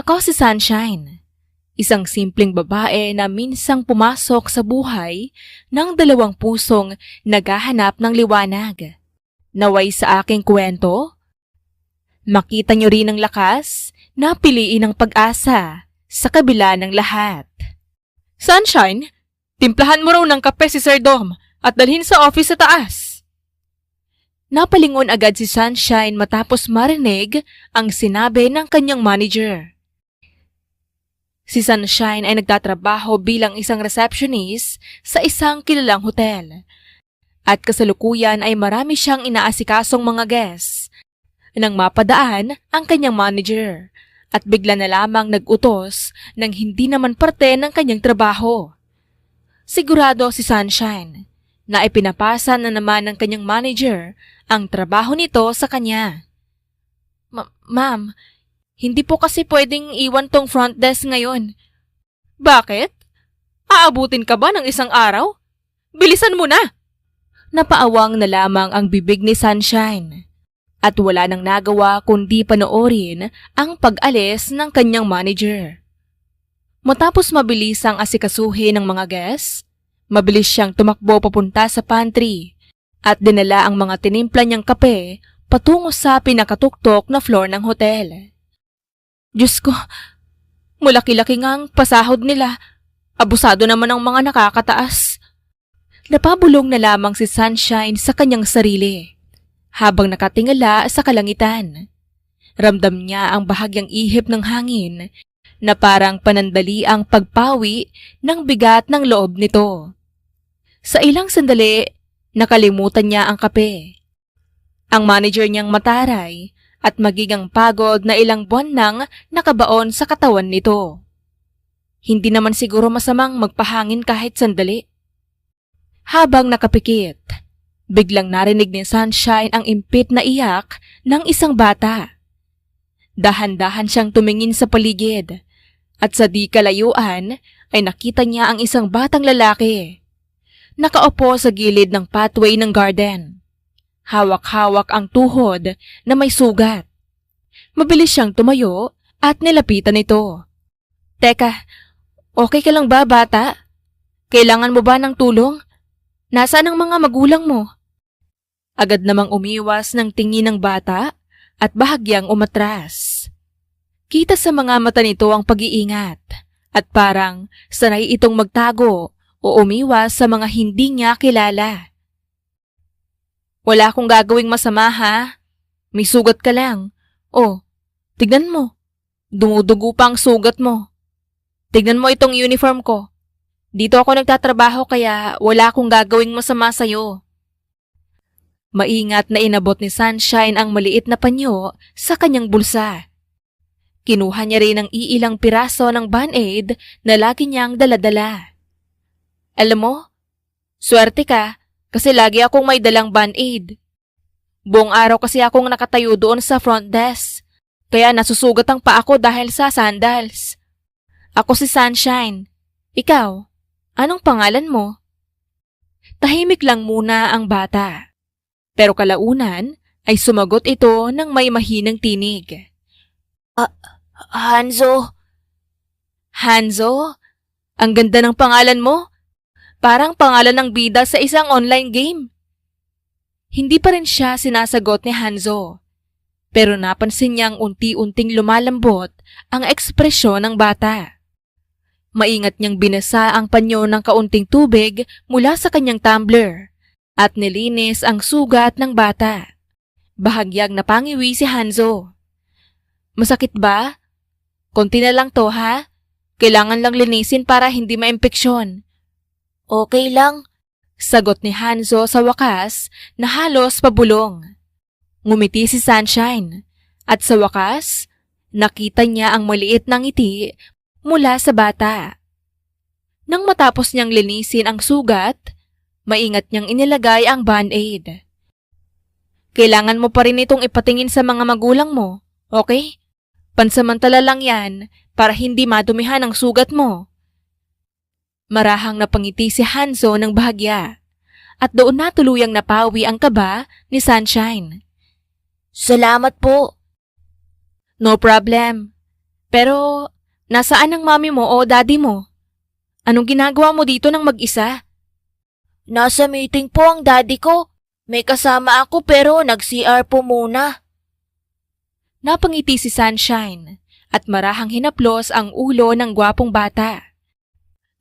Ako si Sunshine, isang simpleng babae na minsang pumasok sa buhay ng dalawang pusong naghahanap ng liwanag. Naway sa aking kwento, makita niyo rin ang lakas na piliin ang pag-asa sa kabila ng lahat. Sunshine, timplahan mo raw ng kape si Sir Dom at dalhin sa office sa taas. Napalingon agad si Sunshine matapos marinig ang sinabi ng kanyang manager. Si Sunshine ay nagtatrabaho bilang isang receptionist sa isang kilalang hotel. At kasalukuyan ay marami siyang inaasikasong mga guests. Nang mapadaan ang kanyang manager at bigla na lamang nag-utos ng hindi naman parte ng kanyang trabaho. Sigurado si Sunshine na ipinapasa na naman ng kanyang manager ang trabaho nito sa kanya. Ma'am, hindi po kasi pwedeng iwan tong front desk ngayon. Bakit? Aabutin ka ba ng isang araw? Bilisan mo na! Napaawang na lamang ang bibig ni Sunshine at wala nang nagawa kundi panoorin ang pag-alis ng kanyang manager. Matapos mabilis ang asikasuhin ng mga guests, mabilis siyang tumakbo papunta sa pantry at dinala ang mga tinimpla niyang kape patungo sa pinakatuktok na floor ng hotel. Diyos ko, malaki-laki nga ang pasahod nila. Abusado naman ang mga nakakataas. Napabulong na lamang si Sunshine sa kanyang sarili habang nakatingala sa kalangitan. Ramdam niya ang bahagyang ihip ng hangin na parang panandali ang pagpawi ng bigat ng loob nito. Sa ilang sandali, nakalimutan niya ang kape. Ang manager niyang mataray at magiging pagod na ilang buwan nang nakabaon sa katawan nito. Hindi naman siguro masamang magpahangin kahit sandali. Habang nakapikit, biglang narinig ni Sunshine ang impit na iyak ng isang bata. Dahan-dahan siyang tumingin sa paligid at sa di kalayuan ay nakita niya ang isang batang lalaki. Nakaupo sa gilid ng pathway ng garden. Hawak-hawak ang tuhod na may sugat. Mabilis siyang tumayo at nilapitan ito. Teka, okay ka lang ba, bata? Kailangan mo ba ng tulong? Nasaan ang mga magulang mo? Agad namang umiwas ng tingin ng bata at bahagyang umatras. Kita sa mga mata nito ang pag-iingat at parang sanay itong magtago o umiwas sa mga hindi niya kilala. Wala akong gagawing masama ha. May sugat ka lang. Oh, tignan mo. Dumudugo pa ang sugat mo. Tignan mo itong uniform ko. Dito ako nagtatrabaho kaya wala akong gagawing masama sa'yo. Maingat na inabot ni Sunshine ang maliit na panyo sa kanyang bulsa. Kinuha niya rin ang iilang piraso ng Band-Aid na lagi niyang daladala. Alam mo, swerte ka kasi lagi akong may dalang Band-Aid. Buong araw kasi akong nakatayo doon sa front desk, kaya nasusugat ang paa ko dahil sa sandals. Ako si Sunshine. Ikaw, anong pangalan mo? Tahimik lang muna ang bata. Pero kalaunan ay sumagot ito ng may mahinang tinig. Hanzo. Hanzo? Ang ganda ng pangalan mo. Parang pangalan ng bida sa isang online game. Hindi pa rin siya sinasagot ni Hanzo. Pero napansin niyang unti-unting lumalambot ang ekspresyon ng bata. Maingat niyang binasa ang panyo ng kaunting tubig mula sa kanyang tumbler at nilinis ang sugat ng bata. Bahagyang napangiwi si Hanzo. Masakit ba? Konti na lang to ha? Kailangan lang linisin para hindi maimpeksyon. Okay lang, sagot ni Hanzo sa wakas na halos pabulong. Ngumiti si Sunshine at sa wakas, nakita niya ang maliit na ngiti mula sa bata. Nang matapos niyang linisin ang sugat, maingat niyang inilagay ang Band-Aid. Kailangan mo pa rin itong ipatingin sa mga magulang mo, okay? Pansamantala lang yan para hindi madumihan ang sugat mo. Marahang napangiti si Hanzo ng bahagya at doon na tuluyang napawi ang kaba ni Sunshine. Salamat po. No problem. Pero, nasaan ang mami mo o daddy mo? Anong ginagawa mo dito ng mag-isa? Nasa meeting po ang daddy ko. May kasama ako pero nag-CR po muna. Napangiti si Sunshine at marahang hinaplos ang ulo ng gwapong bata.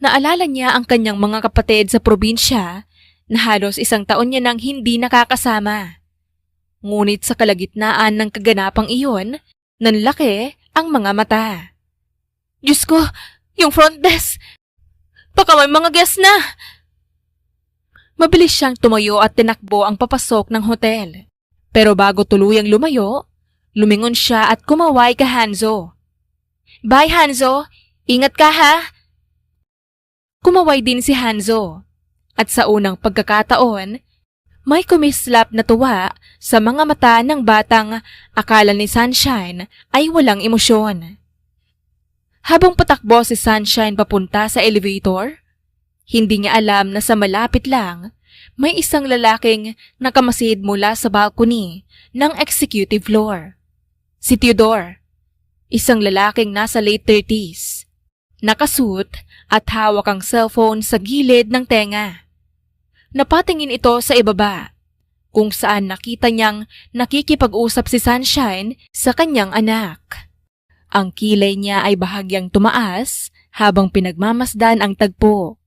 Naalala niya ang kanyang mga kapatid sa probinsya na halos 1 taon niya nang hindi nakakasama. Ngunit sa kalagitnaan ng kaganapang iyon, nanlaki ang mga mata. Diyos ko, yung front desk! Baka may mga guest na! Mabilis siyang tumayo at tinakbo ang papasok ng hotel. Pero bago tuluyang lumayo, lumingon siya at kumaway kay Hanzo. Bye Hanzo! Ingat ka ha! Kumaway din si Hanzo. At sa unang pagkakataon, may kumislap na tuwa sa mga mata ng batang akala ni Sunshine ay walang emosyon. Habang patakbo si Sunshine papunta sa elevator, hindi niya alam na sa malapit lang, may isang lalaking nakamasid mula sa balcony ng executive floor. Si Theodore, isang lalaking nasa late 30s, nakasuit at hawak ang cellphone sa gilid ng tenga. Napatingin ito sa ibaba, kung saan nakita niyang nakikipag-usap si Sunshine sa kanyang anak. Ang kilay niya ay bahagyang tumaas habang pinagmamasdan ang tagpo.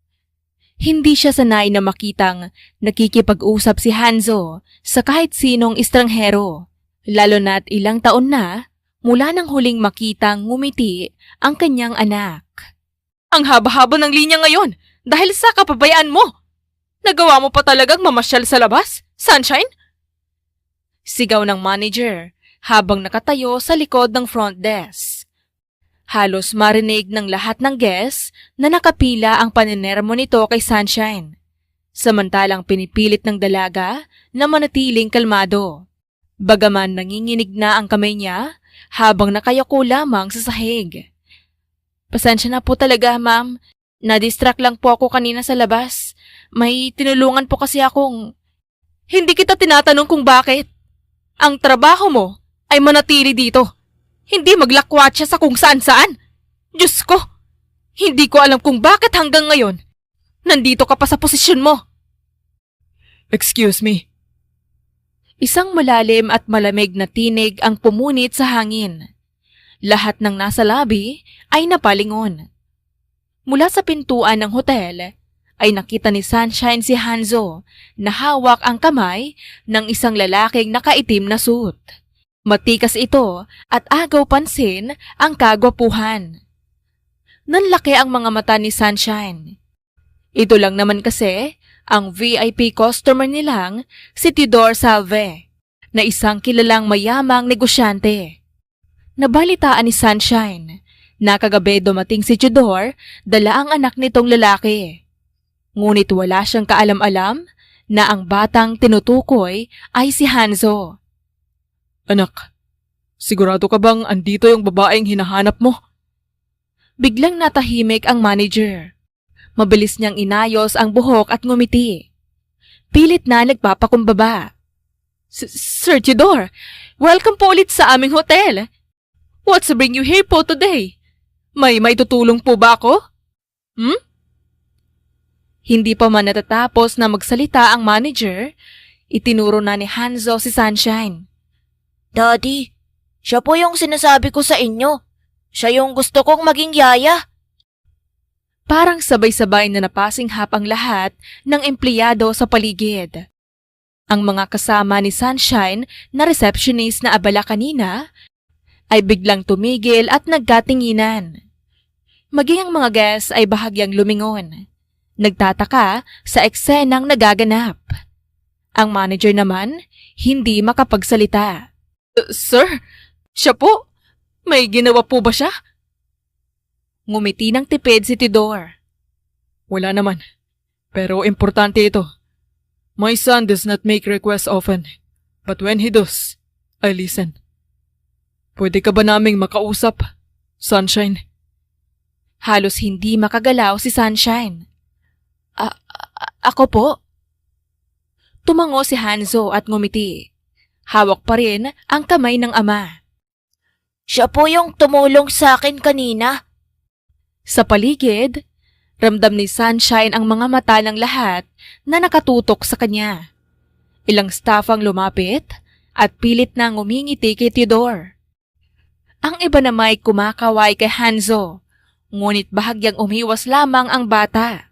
Hindi siya sanay na makitang nakikipag-usap si Hanzo sa kahit sinong estranghero, lalo na't ilang taon na mula nang huling makitang ngumiti ang kanyang anak. Ang haba-haba ng linya ngayon dahil sa kapabayaan mo! Nagawa mo pa talagang mamasyal sa labas, Sunshine? Sigaw ng manager habang nakatayo sa likod ng front desk. Halos marinig ng lahat ng guests na nakapila ang paninermo nito kay Sunshine. Samantalang pinipilit ng dalaga na manatiling kalmado. Bagaman nanginginig na ang kamay niya habang nakayako lamang sa sahig. Pasensya na po talaga, ma'am. Na-distract lang po ako kanina sa labas. May tinulungan po kasi akong... Hindi kita tinatanong kung bakit. Ang trabaho mo ay manatili dito. Hindi maglakwatsa sa kung saan-saan. Diyos ko, hindi ko alam kung bakit hanggang ngayon. Nandito ka pa sa posisyon mo. Excuse me. Isang malalim at malamig na tinig ang pumunit sa hangin. Lahat ng nasa lobby ay napalingon. Mula sa pintuan ng hotel, ay nakita ni Sunshine si Hanzo na hawak ang kamay ng isang lalaking nakaitim na suit. Matikas ito at agaw pansin ang kagwapuhan. Nanlaki ang mga mata ni Sunshine. Ito lang naman kasi ang VIP customer nilang si Theodore Salve, na isang kilalang mayamang negosyante. Nabalitaan ni Sunshine na kagabi dumating si Theodore dala ang anak nitong lalaki. Ngunit wala siyang kaalam-alam na ang batang tinutukoy ay si Hanzo. Anak, sigurado ka bang andito yung babaeng hinahanap mo? Biglang natahimik ang manager. Mabilis niyang inayos ang buhok at ngumiti. Pilit na nagpapakumbaba. Sir Theodore, welcome po ulit sa aming hotel. What's bring you here po today? May tutulong po ba ako? Hindi pa man natatapos na magsalita ang manager, itinuro na ni Hanzo si Sunshine. Daddy, siya po yung sinasabi ko sa inyo. Siya yung gusto kong maging yaya. Parang sabay-sabay na napasinghap ang lahat ng empleyado sa paligid. Ang mga kasama ni Sunshine na receptionist na abala kanina ay biglang tumigil at nagkatinginan. Maging ang mga guests ay bahagyang lumingon. Nagtataka sa eksenang nagaganap. Ang manager naman hindi makapagsalita. Sir, siya po? May ginawa po ba siya? Ngumiti ng tipid si Theodore. Wala naman. Pero importante ito. My son does not make requests often. But when he does, I listen. Pwede ka ba naming makausap, Sunshine? Halos hindi makagalaw si Sunshine. Ako po? Tumango si Hanzo at ngumiti. Hawak pa rin ang kamay ng ama. Siya po yung tumulong sa akin kanina. Sa paligid, ramdam ni Sunshine ang mga mata ng lahat na nakatutok sa kanya. Ilang staff ang lumapit at pilit na ngumingiti kay Theodore. Ang iba nama'y kumakaway kay Hanzo, ngunit bahagyang umiwas lamang ang bata.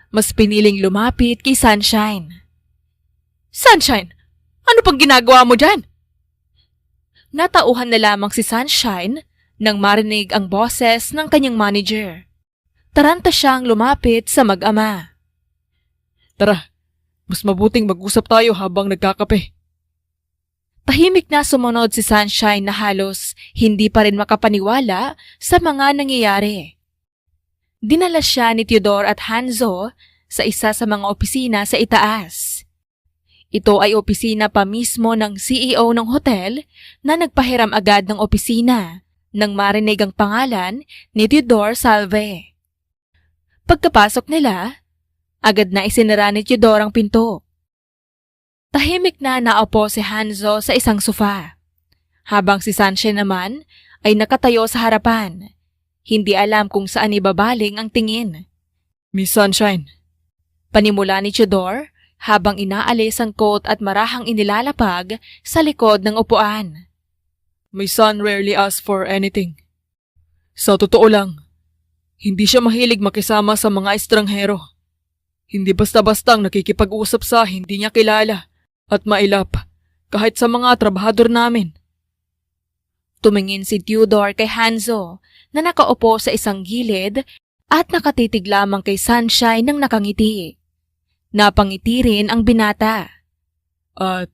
Mas piniling lumapit kay Sunshine. Sunshine, ano pang ginagawa mo dyan? Natauhan na lamang si Sunshine nang marinig ang boses ng kanyang manager. Taranta siyang lumapit sa mag-ama. Tara, mas mabuting mag-usap tayo habang nagkakape. Tahimik na sumunod si Sunshine na halos hindi pa rin makapaniwala sa mga nangyayari. Dinala siya ni Theodore at Hanzo sa isa sa mga opisina sa itaas. Ito ay opisina pa mismo ng CEO ng hotel na nagpahiram agad ng opisina nang marinig ang pangalan ni Theodore Salve. Pagkapasok nila, agad na isinara ni Theodore ang pinto. Tahimik na naupo si Hanzo sa isang sofa, habang si Sunshine naman ay nakatayo sa harapan. Hindi alam kung saan ibabaling ang tingin. Miss Sunshine, Panimula ni Theodore habang inaalis ang coat at marahang inilalapag sa likod ng upuan. my son rarely asks for anything. Sa totoo lang, hindi siya mahilig makisama sa mga estranghero. Hindi basta-bastang nakikipag-usap sa hindi niya kilala at mailap kahit sa mga trabahador namin. Tumingin si Theodore kay Hanzo na nakaupo sa isang gilid at nakatitig lamang kay Sunshine nang nakangiti. Napangiti rin ang binata. At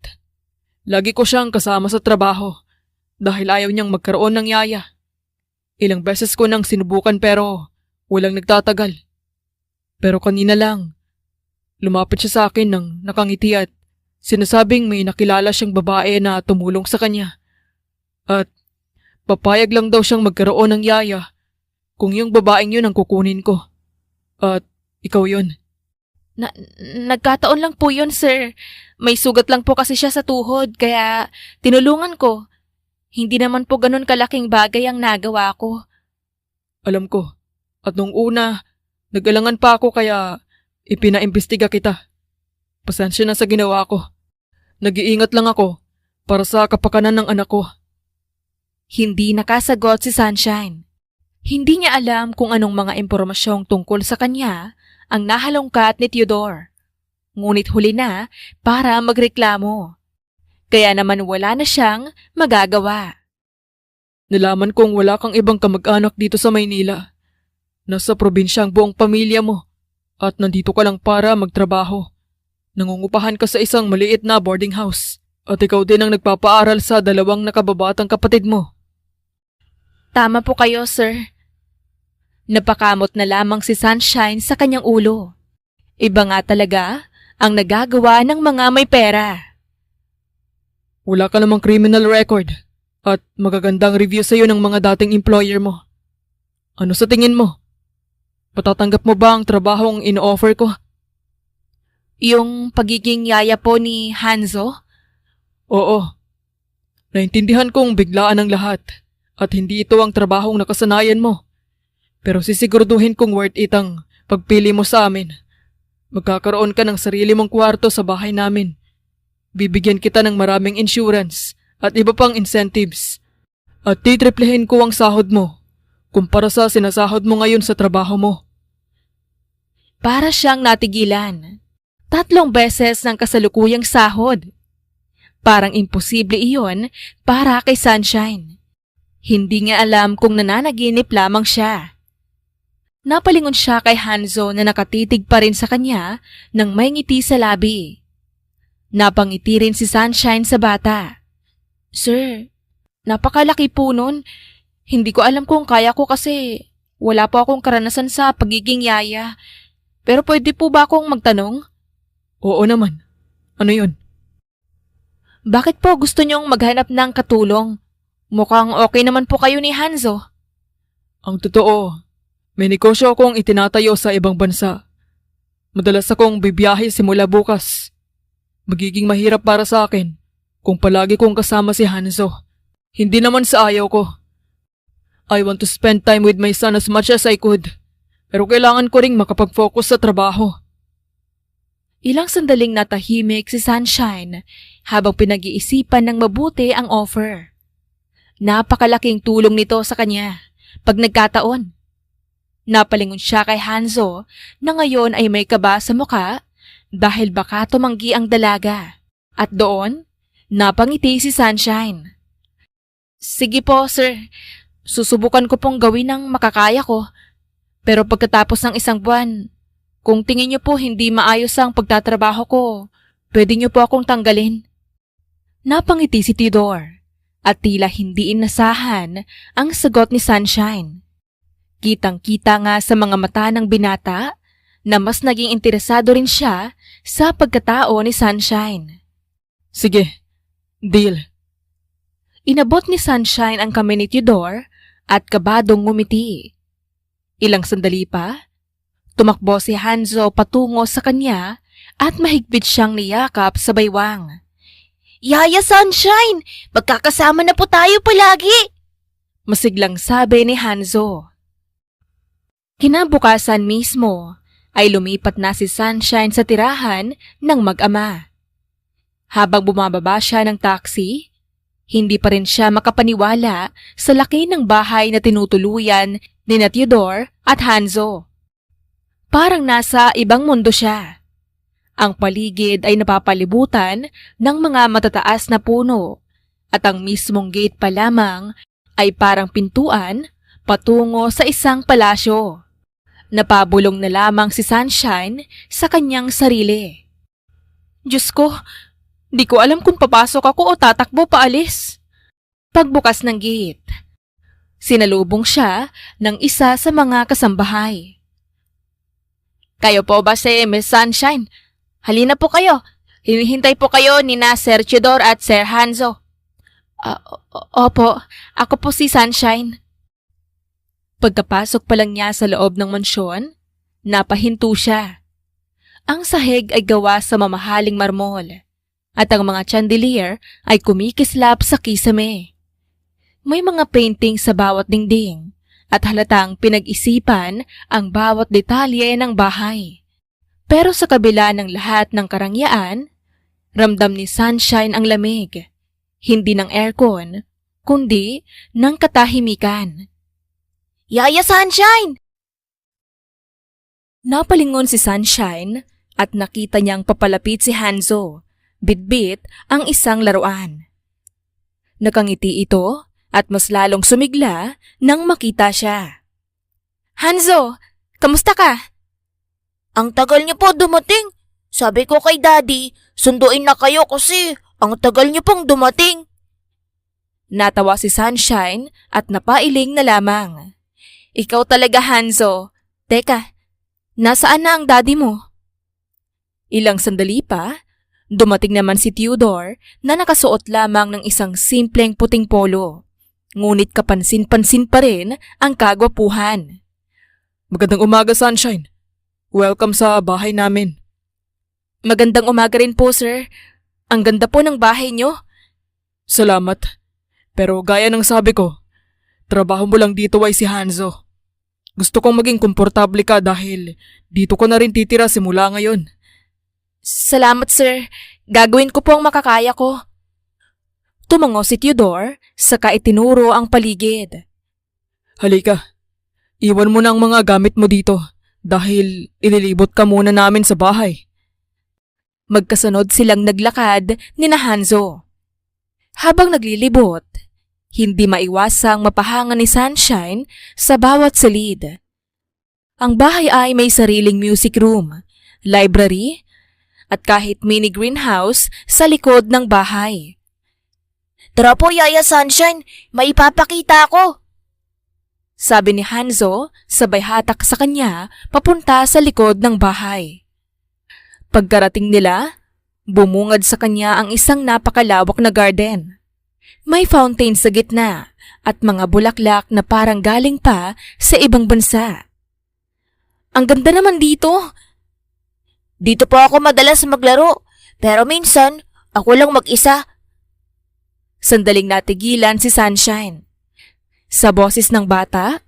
lagi ko siyang kasama sa trabaho dahil ayaw niyang magkaroon ng yaya. Ilang beses ko nang sinubukan pero walang nagtatagal. Pero kanina lang, lumapit siya sa akin nang nakangiti at sinasabing may nakilala siyang babae na tumulong sa kanya. At papayag lang daw siyang magkaroon ng yaya kung yung babaeng yun ang kukunin ko. At ikaw yun. Nagkataon lang po yun, sir. May sugat lang po kasi siya sa tuhod, kaya tinulungan ko. Hindi naman po ganun kalaking bagay ang nagawa ko. Alam ko. At nung una, nag-alangan pa ako kaya ipinaimbestiga kita. Pasensya na sa ginawa ko. Nag-iingat lang ako para sa kapakanan ng anak ko. Hindi nakasagot si Sunshine. Hindi niya alam kung anong mga impormasyong tungkol sa kanya ang nahalongkat ni Theodore. Ngunit huli na para magreklamo. Kaya naman wala na siyang magagawa. Nalaman kong wala kang ibang kamag-anak dito sa Maynila. Nasa probinsya ang buong pamilya mo at nandito ka lang para magtrabaho. Nangungupahan ka sa isang maliit na boarding house at ikaw din ang nagpapaaral sa dalawang nakababatang kapatid mo. Tama po kayo, sir. Napakamot na lamang si Sunshine sa kanyang ulo. Iba nga talaga ang nagagawa ng mga may pera. Wala ka namang criminal record at magagandang review sa'yo ng mga dating employer mo. Ano sa tingin mo? Patatanggap mo ba ang trabahong in-offer ko? Yung pagiging yaya po ni Hanzo? Oo. Naintindihan kong biglaan ang lahat at hindi ito ang trabahong nakasanayan mo. Pero sisiguraduhin kong worth it ang pagpili mo sa amin. Magkakaroon ka ng sarili mong kwarto sa bahay namin. Bibigyan kita ng maraming insurance at iba pang incentives. At titriplehin ko ang sahod mo kumpara sa sinasahod mo ngayon sa trabaho mo. Para siyang natigilan. 3 beses ng kasalukuyang sahod. Parang imposible iyon para kay Sunshine. Hindi niya alam kung nananaginip lamang siya. Napalingon siya kay Hanzo na nakatitig pa rin sa kanya nang may ngiti sa labi. Napangiti rin si Sunshine sa bata. Sir, napakalaki po nun. Hindi ko alam kung kaya ko kasi wala po akong karanasan sa pagiging yaya. Pero pwede po ba akong magtanong? Oo naman. Ano yun? Bakit po gusto niyong maghanap ng katulong? Mukhang okay naman po kayo ni Hanzo. Ang totoo, may negosyo akong itinatayo sa ibang bansa. Madalas akong bibiyahe simula bukas. Magiging mahirap para sa akin kung palagi kong kasama si Hanzo. Hindi naman sa ayaw ko, I want to spend time with my son as much as I could. Pero kailangan ko ring makapag-focus sa trabaho. Ilang sandaling natahimik si Sunshine habang pinag-iisipan ng mabuti ang offer. Napakalaking tulong nito sa kanya pag nagkataon. Napalingon siya kay Hanzo na ngayon ay may kaba sa muka dahil baka tumanggi ang dalaga. At doon, napangiti si Sunshine. Sige po, sir. Susubukan ko pong gawin ang makakaya ko. Pero pagkatapos ng isang buwan, kung tingin niyo po hindi maayos ang pagtatrabaho ko, pwede niyo po akong tanggalin. Napangiti si Theodore at tila hindi inasahan ang sagot ni Sunshine. Kitang-kita nga sa mga mata ng binata na mas naging interesado rin siya sa pagkatao ni Sunshine. Sige, deal. Inabot ni Sunshine ang kamay ni Theodore at kabadong ngumiti. Ilang sandali pa, tumakbo si Hanzo patungo sa kanya at mahigpit siyang niyakap sa baywang. Yaya Sunshine, magkakasama na po tayo palagi. Masiglang sabi ni Hanzo. Kinabukasan mismo ay lumipat na si Sunshine sa tirahan ng mag-ama. Habang bumababa siya ng taxi, hindi pa rin siya makapaniwala sa laki ng bahay na tinutuluyan ni Theodore at Hanzo. Parang nasa ibang mundo siya. Ang paligid ay napapalibutan ng mga matataas na puno at ang mismong gate pa lamang ay parang pintuan patungo sa isang palasyo. Napabulong na lamang si Sunshine sa kanyang sarili. Diyos ko, di ko alam kung papasok ako o tatakbo paalis. Pagbukas ng gate, sinalubong siya ng isa sa mga kasambahay. Kayo po ba si Miss Sunshine? Halina po kayo. Hinihintay po kayo ni na Sir Theodore at Sir Hanzo. Opo, ako po si Sunshine. Pagkapasok pa lang niya sa loob ng mansyon, napahinto siya. Ang sahig ay gawa sa mamahaling marmol at ang mga chandelier ay kumikislap sa kisame. May mga painting sa bawat dingding at halatang pinag-isipan ang bawat detalye ng bahay. Pero sa kabila ng lahat ng karangyaan, ramdam ni Sunshine ang lamig, hindi ng aircon, kundi ng katahimikan. Yaya Sunshine! Napalingon si Sunshine at nakita niyang papalapit si Hanzo, bitbit ang isang laruan. Nakangiti ito at mas lalong sumigla nang makita siya. Hanzo, kamusta ka? Ang tagal niyo po dumating. Sabi ko kay Daddy, sunduin na kayo kasi ang tagal niyo pong dumating. Natawa si Sunshine at napailing na lamang. Ikaw talaga, Hanzo. Teka, nasaan na ang daddy mo? Ilang sandali pa, dumating naman si Theodore na nakasuot lamang ng isang simpleng puting polo. Ngunit kapansin-pansin pa rin ang kagwapuhan. Magandang umaga, Sunshine. Welcome sa bahay namin. Magandang umaga rin po, sir. Ang ganda po ng bahay niyo. Salamat. Pero gaya ng sabi ko, trabaho mo lang dito ay si Hanzo. Gusto kong maging komportable ka dahil dito ko na rin titira simula ngayon. Salamat, sir. Gagawin ko po ang makakaya ko. Tumango si Theodore, saka itinuro ang paligid. Halika, iwan mo na ang mga gamit mo dito dahil ililibot ka muna namin sa bahay. Magkasunod silang naglakad ni Hanzo. Habang naglilibot, hindi maiwasang mapahanga ni Sunshine sa bawat silid. Ang bahay ay may sariling music room, library, at kahit mini greenhouse sa likod ng bahay. Tara po, Yaya Sunshine, may ipapakita ako. Sabi ni Hanzo, sabay hatak sa kanya papunta sa likod ng bahay. Pagkarating nila, bumungad sa kanya ang isang napakalawak na garden. May fountain sa gitna at mga bulaklak na parang galing pa sa ibang bansa. Ang ganda naman dito. Dito po ako madalas maglaro, pero minsan ako lang mag-isa. Sandaling natigilan si Sunshine. Sa boses ng bata,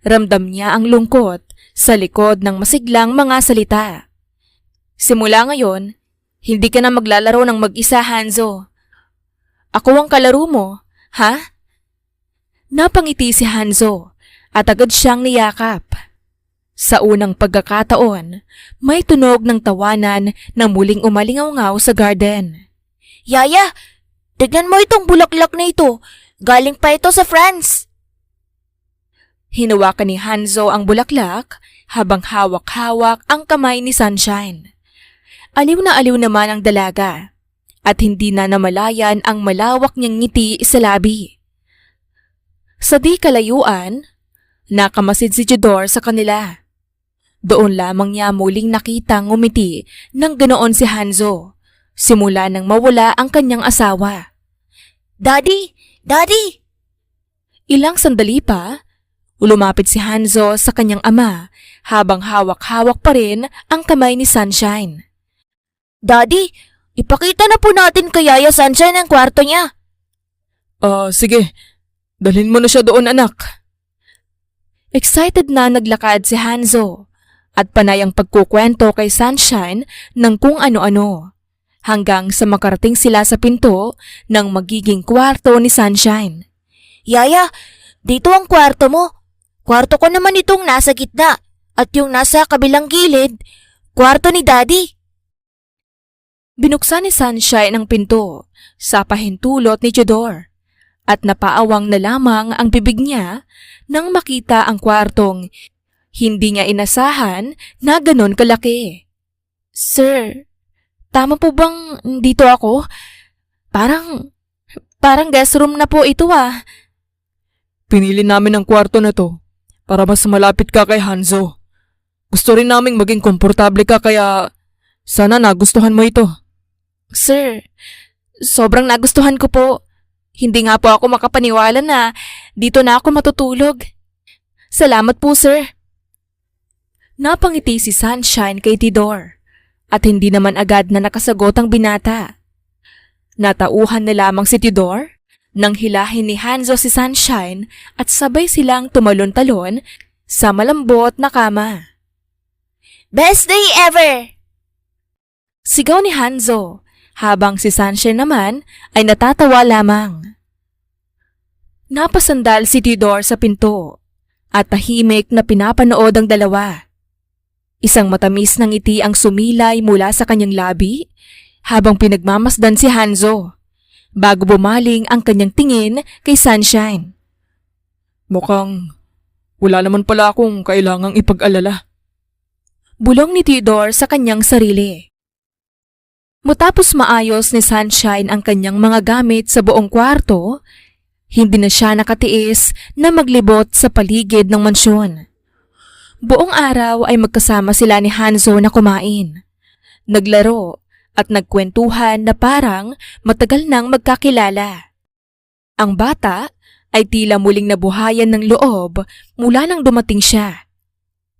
ramdam niya ang lungkot sa likod ng masiglang mga salita. Simula ngayon, hindi ka na maglalaro ng mag-isa, Hanzo. Ako ang kalaro mo, ha? Napangiti si Hanzo at agad siyang niyakap. Sa unang pagkakataon, may tunog ng tawanan na muling umalingaw-ngaw sa garden. Yaya, tignan mo itong bulaklak na ito. Galing pa ito sa France. Hinawakan ni Hanzo ang bulaklak habang hawak-hawak ang kamay ni Sunshine. Aliw na aliw naman ang dalaga at hindi na namalayan ang malawak niyang ngiti sa labi. Sa di kalayuan, nakamasid si Judor sa kanila. Doon lamang niya muling nakitang ngumiti ng ganoon si Hanzo, simula nang mawala ang kanyang asawa. Daddy! Daddy! Ilang sandali pa, lumapit si Hanzo sa kanyang ama habang hawak-hawak pa rin ang kamay ni Sunshine. Daddy, ipakita na po natin kay Yaya Sunshine ang kwarto niya. Sige. Dalhin mo na siya doon, anak. Excited na naglakad si Hanzo at panay ang pagkukwento kay Sunshine ng kung ano-ano hanggang sa makarating sila sa pinto ng magiging kwarto ni Sunshine. Yaya, dito ang kwarto mo. Kwarto ko naman itong nasa gitna at yung nasa kabilang gilid, kwarto ni Daddy. Binuksan ni Sunshine ang pinto sa pahintulot ni Judor at napaawang na lamang ang bibig niya nang makita ang kwartong hindi niya inasahan na ganon kalaki. Sir, tama po bang dito ako? Parang guest room na po ito ah. Pinili namin ang kwarto na to para mas malapit ka kay Hanzo. Gusto rin naming maging komportable ka kaya sana nagustuhan mo ito. Sir, sobrang nagustuhan ko po. Hindi nga po ako makapaniwala na dito na ako matutulog. Salamat po, sir. Napangiti si Sunshine kay Tidor at hindi naman agad na nakasagot ang binata. Natauhan na lamang si Tidor nang hilahin ni Hanzo si Sunshine at sabay silang tumalon-talon sa malambot na kama. Best day ever! Sigaw ni Hanzo habang si Sunshine naman ay natatawa lamang. Napasandal si Tidor sa pinto at tahimik na pinapanood ang dalawa. Isang matamis na ngiti ang sumilay mula sa kanyang labi habang pinagmamasdan si Hanzo bago bumaling ang kanyang tingin kay Sunshine. Mukhang wala naman pala akong kailangang ipag-alala. Bulong ni Tidor sa kanyang sarili. Matapos maayos ni Sunshine ang kanyang mga gamit sa buong kwarto, hindi na siya nakatiis na maglibot sa paligid ng mansyon. Buong araw ay magkasama sila ni Hanzo na kumain, naglaro at nagkwentuhan na parang matagal nang magkakilala. Ang bata ay tila muling nabuhayan ng loob mula nang dumating siya.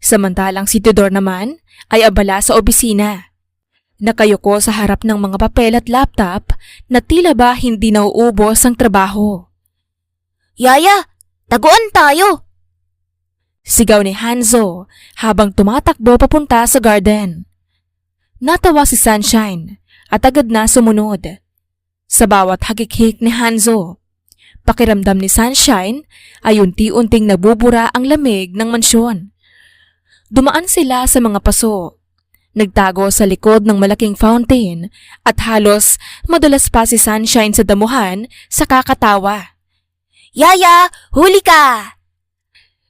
Samantalang si Tidor naman ay abala sa opisina. Nakayuko sa harap ng mga papel at laptop na tila ba hindi nauubos ang trabaho. Yaya, taguan tayo! Sigaw ni Hanzo habang tumatakbo papunta sa garden. Natawa si Sunshine at agad na sumunod. Sa bawat hagik-hik ni Hanzo, pakiramdam ni Sunshine ay unti-unting nabubura ang lamig ng mansyon. Dumaan sila sa mga paso. Nagtago sa likod ng malaking fountain at halos madalas pa si Sunshine sa damuhan sa kakatawa. Yaya, huli ka!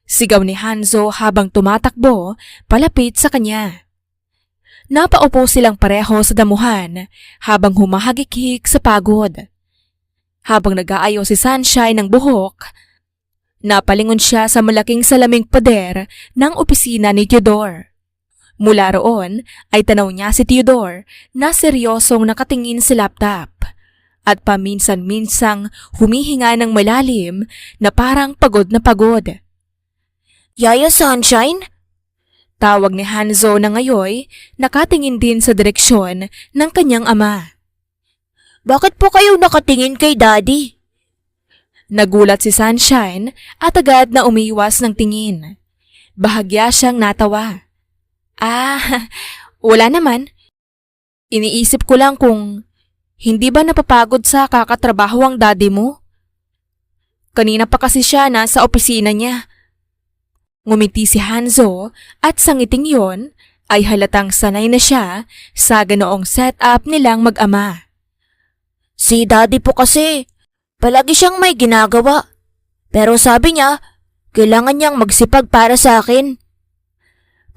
Sigaw ni Hanzo habang tumatakbo palapit sa kanya. Napaupo silang pareho sa damuhan habang humahagik-hik sa pagod. Habang nag-aayos si Sunshine ng buhok, napalingon siya sa malaking salaming pader ng opisina ni Theodore. Mula roon ay tanaw niya si Theodore na seryosong nakatingin sa laptop at paminsan-minsang humihinga ng malalim na parang pagod na pagod. Yaya Sunshine? Tawag ni Hanzo na ngayoy nakatingin din sa direksyon ng kanyang ama. Bakit po kayo nakatingin kay Daddy? Nagulat si Sunshine at agad na umiwas ng tingin. Bahagya siyang natawa. Wala naman. Iniisip ko lang kung hindi ba napapagod sa kakatrabaho ang daddy mo? Kanina pa kasi siya nasa opisina niya. Ngumiti si Hanzo at sa ngiting yon ay halatang sanay na siya sa ganoong setup nilang mag-ama. Si daddy po kasi, palagi siyang may ginagawa. Pero sabi niya, kailangan niyang magsipag para sa akin.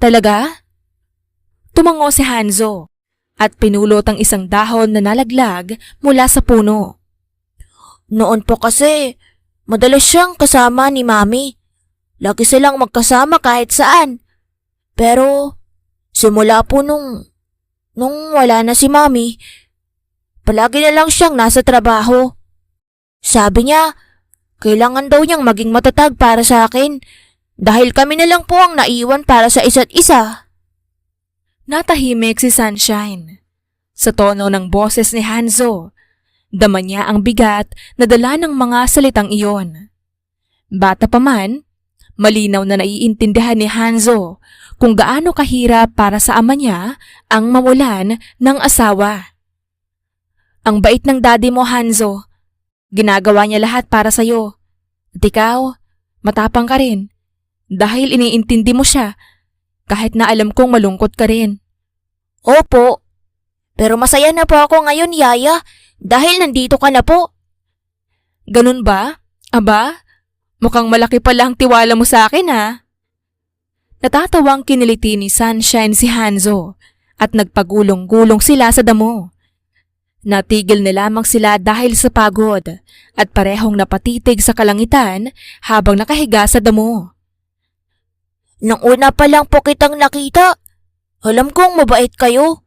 Talaga? Tumango si Hanzo at pinulot ang isang dahon na nalaglag mula sa puno. Noon po kasi, madalas siyang kasama ni Mami. Lagi silang magkasama kahit saan. Pero, simula po nung wala na si Mami, palagi na lang siyang nasa trabaho. Sabi niya, kailangan daw niyang maging matatag para sa akin dahil kami na lang po ang naiwan para sa isa't isa. Natahimik si Sunshine. Sa tono ng boses ni Hanzo, dama niya ang bigat na dala ng mga salitang iyon. Bata pa man, malinaw na naiintindihan ni Hanzo kung gaano kahirap para sa ama niya ang mamulan ng asawa. Ang bait ng daddy mo, Hanzo. Ginagawa niya lahat para sa'yo. At ikaw, matapang ka rin. Dahil iniintindi mo siya, kahit na alam kong malungkot ka rin. Opo, pero masaya na po ako ngayon, Yaya, dahil nandito ka na po. Ganun ba? Aba, mukhang malaki pala ang tiwala mo sa akin, ha? Natatawang kiniliti ni Sunshine si Hanzo at nagpagulong-gulong sila sa damo. Natigil na lamang sila dahil sa pagod at parehong napatitig sa kalangitan habang nakahiga sa damo. Nang una pa lang po kitang nakita, alam kong mabait kayo.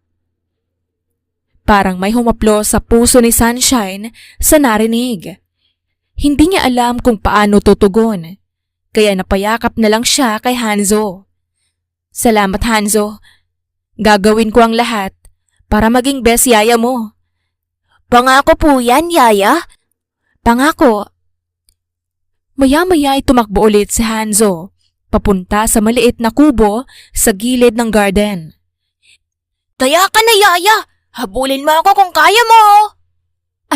Parang may humaplo sa puso ni Sunshine sa narinig. Hindi niya alam kung paano tutugon, kaya napayakap na lang siya kay Hanzo. Salamat, Hanzo. Gagawin ko ang lahat para maging best yaya mo. Pangako po yan, Yaya. Pangako. Maya-maya ay tumakbo ulit si Hanzo, papunta sa maliit na kubo sa gilid ng garden. Taya ka na, Yaya. Habulin mo ako kung kaya mo.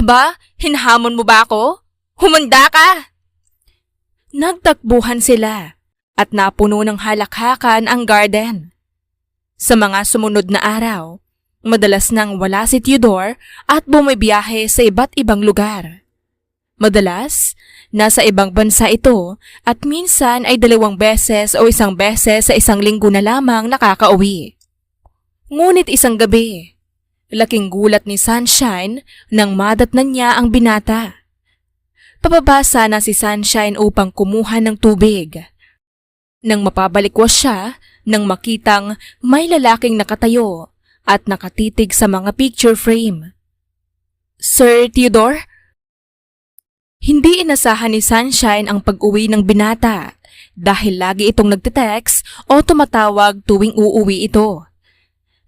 Aba, hinahamon mo ba ako? Humanda ka! Nagtakbuhan sila at napuno ng halakhakan ang garden. Sa mga sumunod na araw, madalas nang wala si Theodore at bumibiyahe sa iba't ibang lugar. Madalas, nasa ibang bansa ito at minsan ay 2 beses o 1 beses sa 1 linggo na lamang nakakauwi. Ngunit isang gabi, laking gulat ni Sunshine nang madatnan niya ang binata. Papabasa na si Sunshine upang kumuha ng tubig. Nang mapabalikwas siya, nang makitang may lalaking nakatayo at nakatitig sa mga picture frame. Sir Theodore? Hindi inasahan ni Sunshine ang pag-uwi ng binata dahil lagi itong nagte-text o tumatawag tuwing uuwi ito.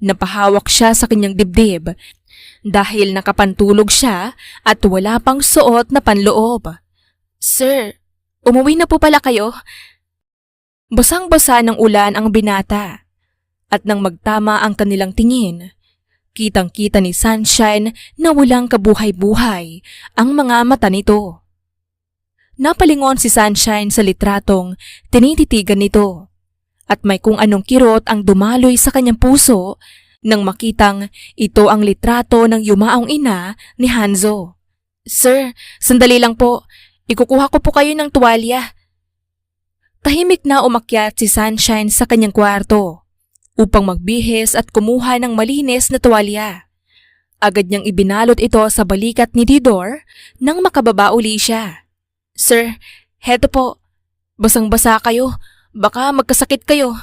Napahawak siya sa kanyang dibdib dahil nakapantulog siya at wala pang suot na panloob. Sir, umuwi na po pala kayo? Basang-basa ng ulan ang binata. At nang magtama ang kanilang tingin, kitang-kita ni Sunshine na walang kabuhay-buhay ang mga mata nito. Napalingon si Sunshine sa litratong tinititigan nito at may kung anong kirot ang dumaloy sa kanyang puso nang makitang ito ang litrato ng yumaong ina ni Hanzo. Sir, sandali lang po. Ikukuha ko po kayo ng tuwalya. Tahimik na umakyat si Sunshine sa kanyang kwarto upang magbihis at kumuha ng malinis na tuwalya. Agad niyang ibinalot ito sa balikat ni Theodore nang makababa uli siya. Sir, heto po. Basang-basa kayo. Baka magkasakit kayo.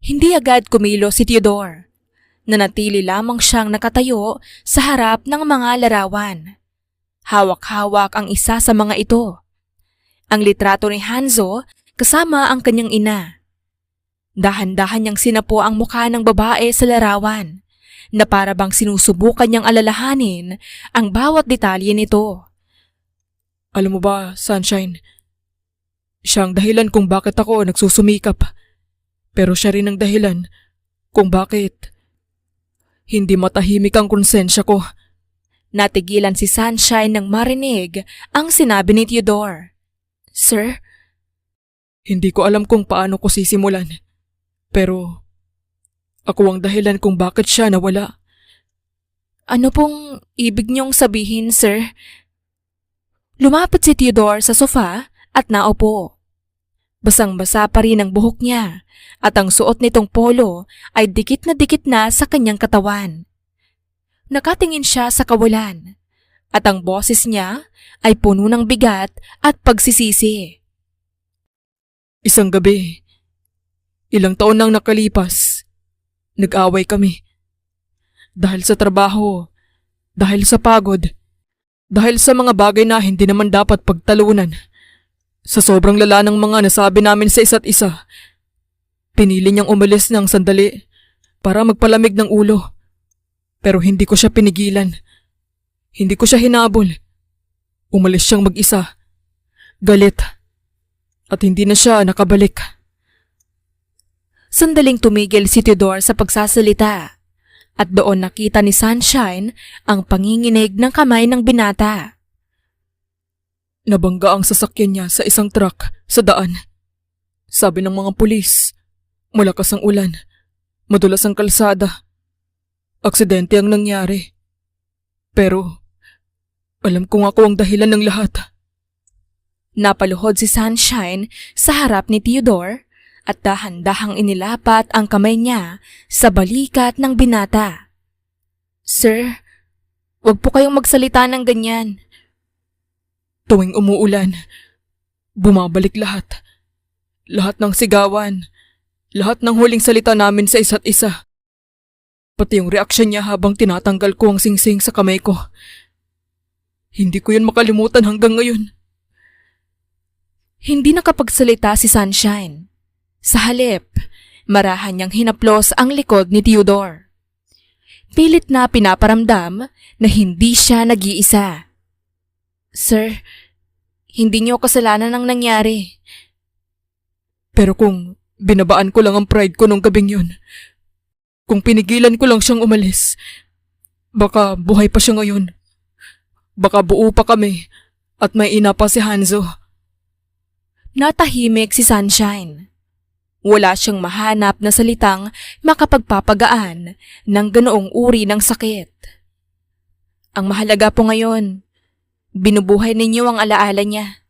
Hindi agad kumilo si Theodore. Nanatili lamang siyang nakatayo sa harap ng mga larawan. Hawak-hawak ang isa sa mga ito. Ang litrato ni Hanzo kasama ang kanyang ina. Dahan-dahan niyang sinapo ang mukha ng babae sa larawan na para bang sinusubukan niyang alalahanin ang bawat detalye nito. Alam mo ba, Sunshine, siya ang dahilan kung bakit ako nagsusumikap. Pero siya rin ang dahilan kung bakit hindi matahimik ang konsensya ko. Natigilan si Sunshine nang marinig ang sinabi ni Theodore. Sir, Hindi ko alam kung paano ko sisimulan. Pero ako ang dahilan kung bakit siya nawala. ano pong ibig niyong sabihin, sir? Lumapit si Theodore sa sofa at naupo. Basang-basa pa rin ang buhok niya at ang suot nitong polo ay dikit na sa kanyang katawan. Nakatingin siya sa kawalan at ang boses niya ay puno ng bigat at pagsisisi. Isang gabi, ilang taon nang nakalipas, nag-away kami. Dahil sa trabaho, dahil sa pagod, dahil sa mga bagay na hindi naman dapat pagtalunan. Sa sobrang lala ng mga nasabi namin sa isa't isa, pinili niyang umalis ng sandali para magpalamig ng ulo. Pero hindi ko siya pinigilan. Hindi ko siya hinabol. Umalis siyang mag-isa. Galit. At hindi na siya nakabalik. Sandaling tumigil si Theodore sa pagsasalita at doon nakita ni Sunshine ang panginginig ng kamay ng binata. Nabangga ang sasakyan niya sa isang truck sa daan. Sabi ng mga pulis, malakas ang ulan, madulas ang kalsada. Aksidente ang nangyari. Pero, alam kong ako ang dahilan ng lahat. Napaluhod si Sunshine sa harap ni Theodore at dahan-dahang inilapat ang kamay niya sa balikat ng binata. Sir, wag po kayong magsalita ng ganyan. Tuwing umuulan, bumabalik lahat. Lahat ng sigawan, lahat ng huling salita namin sa isa't isa. Pati yung reaksyon niya habang tinatanggal ko ang singsing sa kamay ko. Hindi ko yun makalimutan hanggang ngayon. Hindi nakapagsalita si Sunshine. Sa halip, marahan niyang hinaplos ang likod ni Theodore. Pilit na pinaparamdam na hindi siya nag-iisa. Sir, hindi niyo kasalanan ang nangyari. Pero kung binabaan ko lang ang pride ko nung gabing yun, kung pinigilan ko lang siyang umalis, baka buhay pa siya ngayon. Baka buo pa kami at may ina pa si Hanzo. Natahimik si Sunshine. Wala siyang mahanap na salitang makapagpapagaan ng ganoong uri ng sakit. Ang mahalaga po ngayon, binubuhay ninyo ang alaala niya.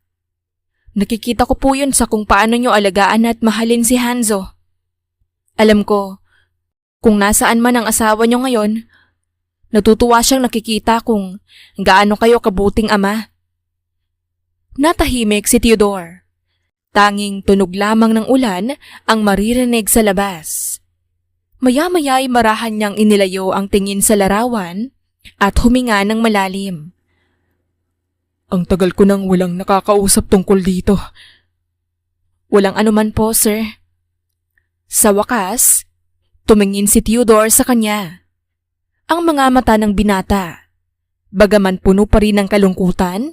Nakikita ko po yun sa kung paano nyo alagaan at mahalin si Hanzo. Alam ko, kung nasaan man ang asawa nyo ngayon, natutuwa siyang nakikita kung gaano kayo kabuting ama. Natahimik si Theodore. Tanging tunog lamang ng ulan ang maririnig sa labas. Maya-maya ay marahan niyang inilayo ang tingin sa larawan at huminga ng malalim. Ang tagal ko nang walang nakakausap tungkol dito. Walang anuman po, sir. Sa wakas, tumingin si Theodore sa kanya. Ang mga mata ng binata, bagaman puno pa rin ng kalungkutan,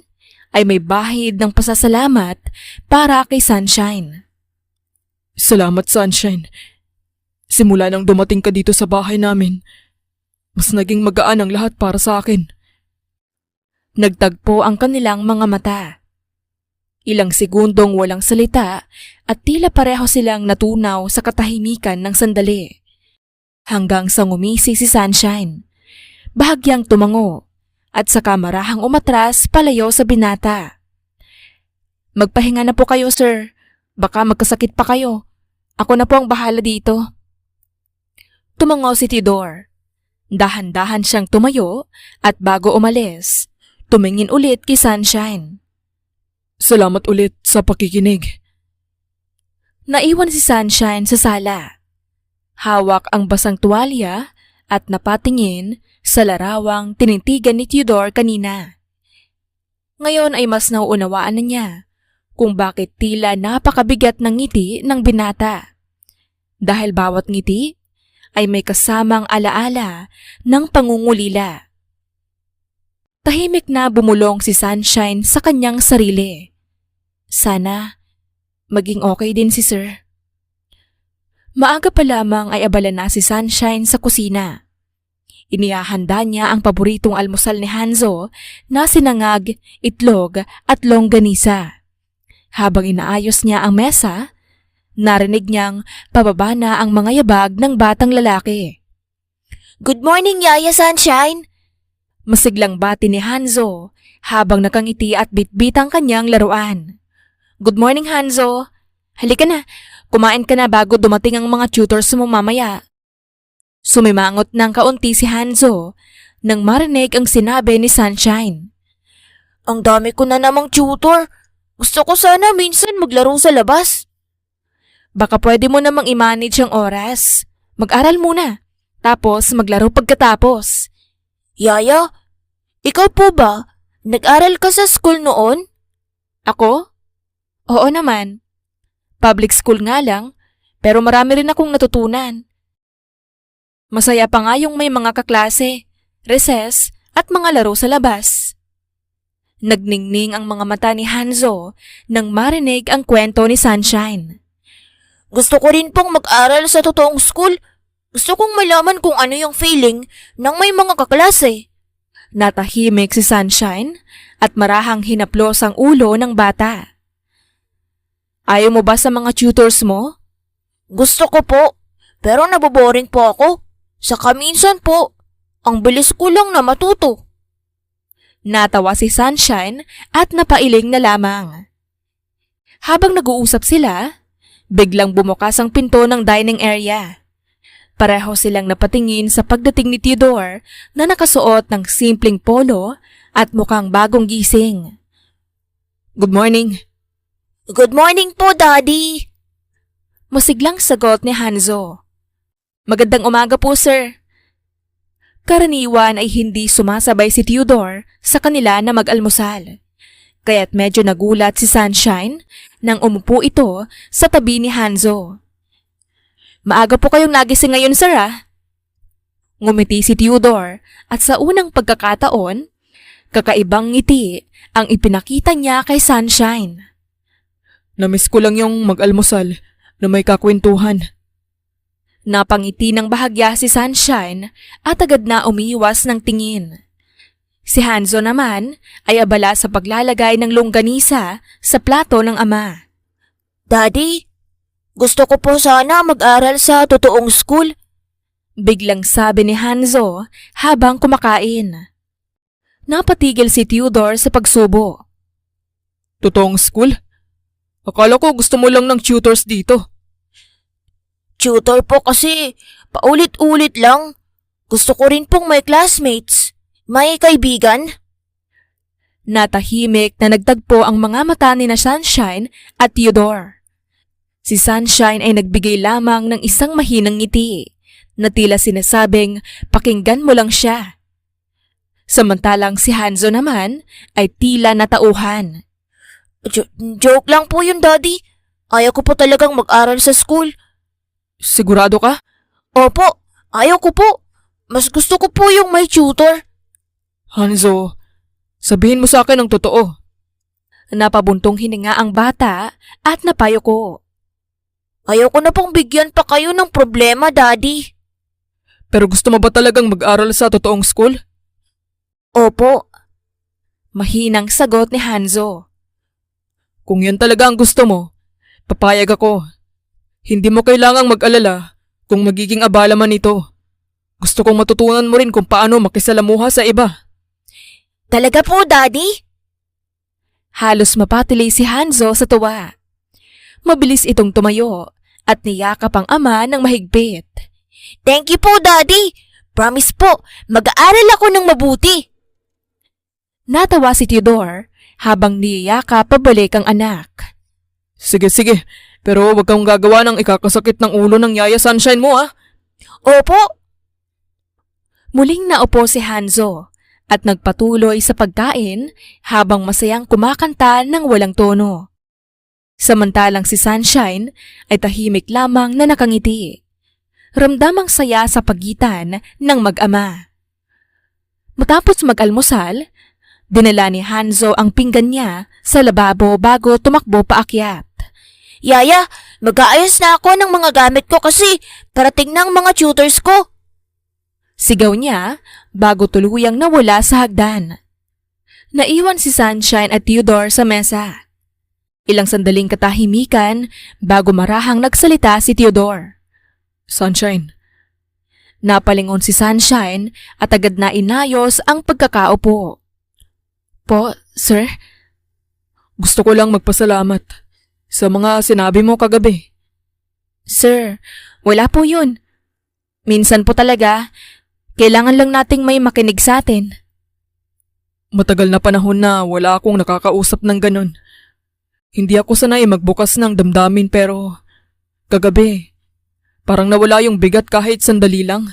ay may bahid ng pasasalamat para kay Sunshine. Salamat, Sunshine. Simula nang dumating ka dito sa bahay namin, mas naging magaan ang lahat para sa akin. Nagtagpo ang kanilang mga mata. Ilang segundong walang salita at tila pareho silang natunaw sa katahimikan ng sandali. Hanggang sa ngumisi si Sunshine. Bahagyang tumango at saka marahang umatras palayo sa binata. Magpahinga na po kayo, sir. Baka magkasakit pa kayo. Ako na po ang bahala dito. Tumango si Theodore. Dahan-dahan siyang tumayo at bago umalis, tumingin ulit kay Sunshine. Salamat ulit sa pakikinig. Naiwan si Sunshine sa sala. Hawak ang basang tuwalya at napatingin sa larawang tinitigan ni Theodore kanina. Ngayon ay mas nauunawaan na niya kung bakit tila napakabigat ng ngiti ng binata. Dahil bawat ngiti ay may kasamang alaala ng pangungulila. Tahimik na bumulong si Sunshine sa kanyang sarili. Sana maging okay din si Sir. Maaga pa lamang ay abala na si Sunshine sa kusina. Inihahanda niya ang paboritong almusal ni Hanzo na sinangag, itlog at longganisa. Habang inaayos niya ang mesa, narinig niyang pababa na ang mga yabag ng batang lalaki. Good morning, Yaya Sunshine! Masiglang bati ni Hanzo habang nakangiti at bitbit ang kanyang laruan. Good morning, Hanzo. Halika na, kumain ka na bago dumating ang mga tutors mo mamaya. Sumimangot ng kaunti si Hanzo nang marinig ang sinabi ni Sunshine. Ang dami ko na namang tutor. Gusto ko sana minsan maglaro sa labas. Baka pwede mo namang i-manage ang oras. Mag-aral muna, tapos maglaro pagkatapos. Yaya, ikaw po ba? Nag-aral ka sa school noon? Ako? Oo naman. Public school nga lang, pero marami rin akong natutunan. Masaya pa nga yung may mga kaklase, recess, at mga laro sa labas. Nagningning ang mga mata ni Hanzo nang marinig ang kwento ni Sunshine. Gusto ko rin pong mag-aral sa totoong school. Gusto kong malaman kung ano yung feeling ng may mga kaklase. Natahimik si Sunshine at marahang hinaplos ang ulo ng bata. Ayaw mo ba sa mga tutors mo? Gusto ko po, pero naboboring po ako. Saka minsan po, ang bilis ko lang na matuto. Natawa si Sunshine at napailing na lamang. Habang nag-uusap sila, biglang bumukas ang pinto ng dining area. Pareho silang napatingin sa pagdating ni Theodore na nakasuot ng simpleng polo at mukhang bagong gising. Good morning. Good morning po, Daddy. Masiglang sagot ni Hanzo. Magandang umaga po, sir. Karaniwan ay hindi sumasabay si Theodore sa kanila na mag-almusal. Kaya't medyo nagulat si Sunshine nang umupo ito sa tabi ni Hanzo. Maaga po kayong nagising ngayon, sir, ah? Ngumiti si Theodore at sa unang pagkakataon, kakaibang ngiti ang ipinakita niya kay Sunshine. Namiss ko lang yung mag-almusal na may kakwentuhan. Napangiti ng bahagya si Sunshine at agad na umiwas ng tingin. Si Hanzo naman ay abala sa paglalagay ng longganisa sa plato ng ama. Daddy, gusto ko po sana mag-aral sa totoong school. Biglang sabi ni Hanzo habang kumakain. Napatigil si Theodore sa pagsubo. Totoong school? Akala ko gusto mo lang ng tutors dito. Tutor po kasi, paulit-ulit lang. Gusto ko rin pong may classmates. May kaibigan. Natahimik na nagtagpo ang mga mata ni na Sunshine at Theodore. Si Sunshine ay nagbigay lamang ng isang mahinang ngiti na tila sinasabing pakinggan mo lang siya. Samantalang si Hanzo naman ay tila natauhan. Joke lang po yun, Daddy. Ayaw ko po talagang mag-aral sa school. Sigurado ka? Opo, ayaw ko po. Mas gusto ko po yung may tutor. Hanzo, sabihin mo sa akin ang totoo. Napabuntong hininga ang bata at napayuko. Ayaw ko na pong bigyan pa kayo ng problema, Daddy. Pero gusto mo ba talagang mag-aral sa totoong school? Opo. Mahinang sagot ni Hanzo. Kung yan talaga ang gusto mo, papayag ako. Hindi mo kailangang mag-alala kung magiging abala man ito. Gusto kong matutunan mo rin kung paano makisalamuha sa iba. Talaga po, Daddy? Halos mapatili si Hanzo sa tuwa. Mabilis itong tumayo at niyakap ang ama ng mahigpit. Thank you po, Daddy. Promise po, mag-aaral ako ng mabuti. Natawa si Theodore habang niyakap pabalik ang anak. Sige, pero wag kang gagawa ng ikakasakit ng ulo ng Yaya Sunshine mo, ah. Opo. Muling naupo si Hanzo at nagpatuloy sa pagkain habang masayang kumakanta ng walang tono. Samantalang si Sunshine ay tahimik lamang na nakangiti. Ramdamang saya sa pagitan ng mag-ama. Matapos mag-almusal, Dinala ni Hanzo ang pinggan niya sa lababo bago tumakbo paakyat. Yaya, mag-aayos na ako ng mga gamit ko kasi parating na ang mga tutors ko. Sigaw niya bago tuluyang nawala sa hagdan. Naiwan si Sunshine at Theodore sa mesa. Ilang sandaling katahimikan bago marahang nagsalita si Theodore. Sunshine, Napalingon si Sunshine at agad na inayos ang pagkakaupo. Po, sir? gusto ko lang magpasalamat sa mga sinabi mo kagabi. Sir, wala po yun. Minsan po talaga, kailangan lang nating may makinig sa atin. Matagal na panahon na wala akong nakakausap ng ganun. Hindi ako sanay magbukas ng damdamin pero kagabi, parang nawala yung bigat kahit sandali lang.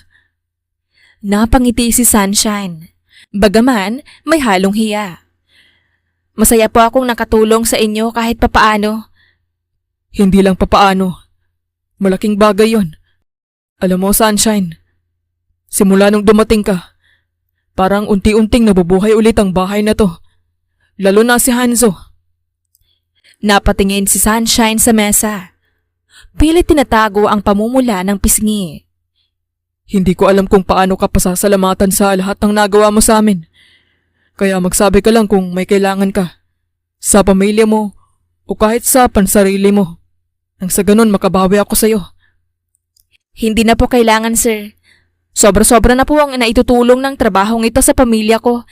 Napangiti si Sunshine. Bagaman may halong hiya. Masaya po akong nakatulong sa inyo kahit papaano. Hindi lang papaano. Malaking bagay yon. Alam mo, Sunshine, simula nung dumating ka, parang unti-unting nabubuhay ulit ang bahay na to. Lalo na si Hanzo. Napatingin si Sunshine sa mesa. Pilit tinatago ang pamumula ng pisngi. Hindi ko alam kung paano ka pasasalamatan sa lahat ng nagawa mo sa amin. Kaya magsabi ka lang kung may kailangan ka. Sa pamilya mo o kahit sa pansarili mo. Nang sa ganun makabawi ako sa'yo. Hindi na po kailangan, sir. Sobra-sobra na po ang naitutulong ng trabahong ito sa pamilya ko.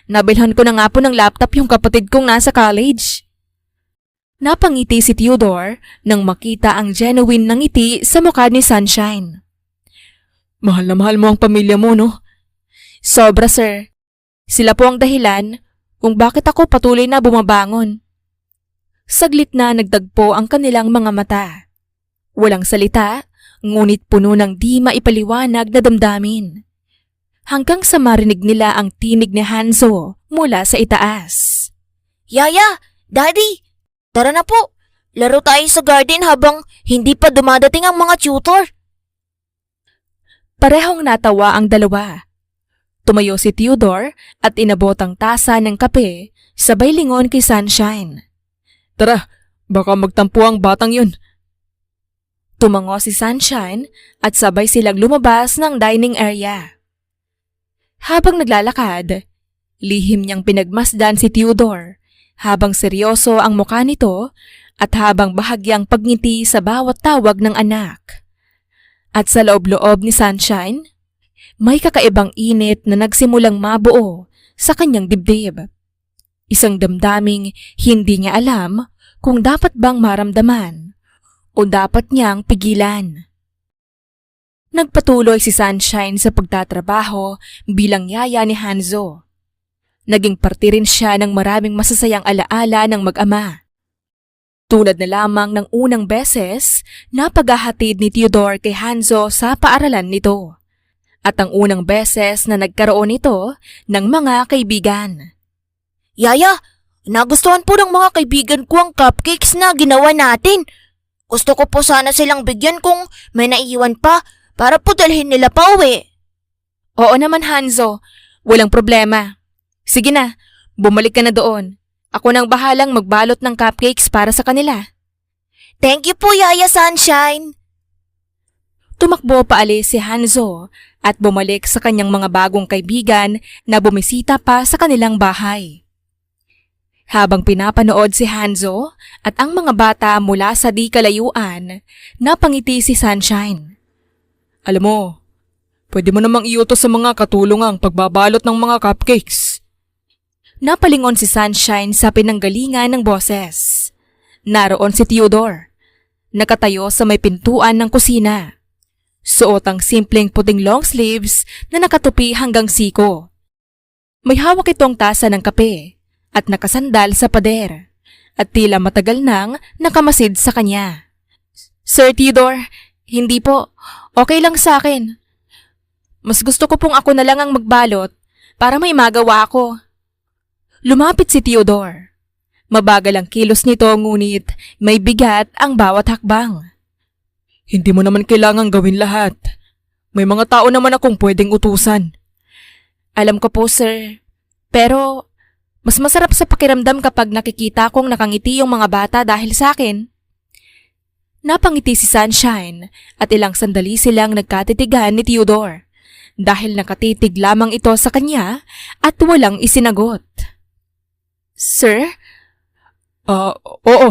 Nabilhan ko na nga po ng laptop yung kapatid kong nasa college. Napangiti si Theodore nang makita ang genuine na ngiti sa mukha ni Sunshine. Mahal na mahal mo ang pamilya mo, no? Sobra, sir. Sila po ang dahilan kung bakit ako patuloy na bumabangon. Saglit na nagdagpo ang kanilang mga mata. Walang salita, ngunit puno ng di maipaliwanag na damdamin. Hanggang sa marinig nila ang tinig ni Hanzo mula sa itaas. Yaya, Daddy, tara na po. Laro tayo sa garden habang hindi pa dumadating ang mga tutor. Parehong natawa ang dalawa. Tumayo si Theodore at inabot ang tasa ng kape, sabay lingon kay Sunshine. Tara, baka magtampo ang batang yun. Tumango si Sunshine at sabay silang lumabas ng dining area. Habang naglalakad, lihim niyang pinagmasdan si Theodore habang seryoso ang mukha nito at habang bahagyang pagngiti sa bawat tawag ng anak. At sa loob-loob ni Sunshine, may kakaibang init na nagsimulang mabuo sa kanyang dibdib. Isang damdaming hindi niya alam kung dapat bang maramdaman o dapat niyang pigilan. Nagpatuloy si Sunshine sa pagtatrabaho bilang yaya ni Hanzo. Naging parte rin siya ng maraming masasayang alaala ng mag-ama. Tulad na lamang ng unang beses na paghahatid ni Theodore kay Hanzo sa paaralan nito. At ang unang beses na nagkaroon ito ng mga kaibigan. Yaya, nagustuhan po ng mga kaibigan ko ang cupcakes na ginawa natin. Gusto ko po sana silang bigyan kung may naiiwan pa para po dalhin nila pa uwi. Oo naman, Hanzo. Walang problema. Sige na, bumalik ka na doon. Ako nang bahalang magbalot ng cupcakes para sa kanila. Thank you po, Yaya Sunshine. Tumakbo paalis si Hanzo at bumalik sa kanyang mga bagong kaibigan na bumisita pa sa kanilang bahay. Habang pinapanood si Hanzo at ang mga bata mula sa di kalayuan, napangiti si Sunshine. Alam mo, pwede mo namang iutos sa mga katulong ang pagbabalot ng mga cupcakes. Napalingon si Sunshine sa pinanggalingan ng boses. Naroon si Theodore, nakatayo sa may pintuan ng kusina. Suot ang simpleng puting long sleeves na nakatupi hanggang siko. May hawak itong tasa ng kape at nakasandal sa pader at tila matagal nang nakamasid sa kanya. Sir Theodore, hindi po. Okay lang sa akin. Mas gusto ko pong ako na lang ang magbalot para may magawa ako. Lumapit si Theodore. Mabagal ang kilos nito ngunit may bigat ang bawat hakbang. Hindi mo naman kailangang gawin lahat. May mga tao naman akong pwedeng utusan. Alam ko po, sir. Pero Mas masarap sa pakiramdam kapag nakikita kong nakangiti yung mga bata dahil sa akin. Napangiti si Sunshine at ilang sandali silang nagkatitigan ni Theodore dahil nakatitig lamang ito sa kanya at walang isinagot. Sir? Oo.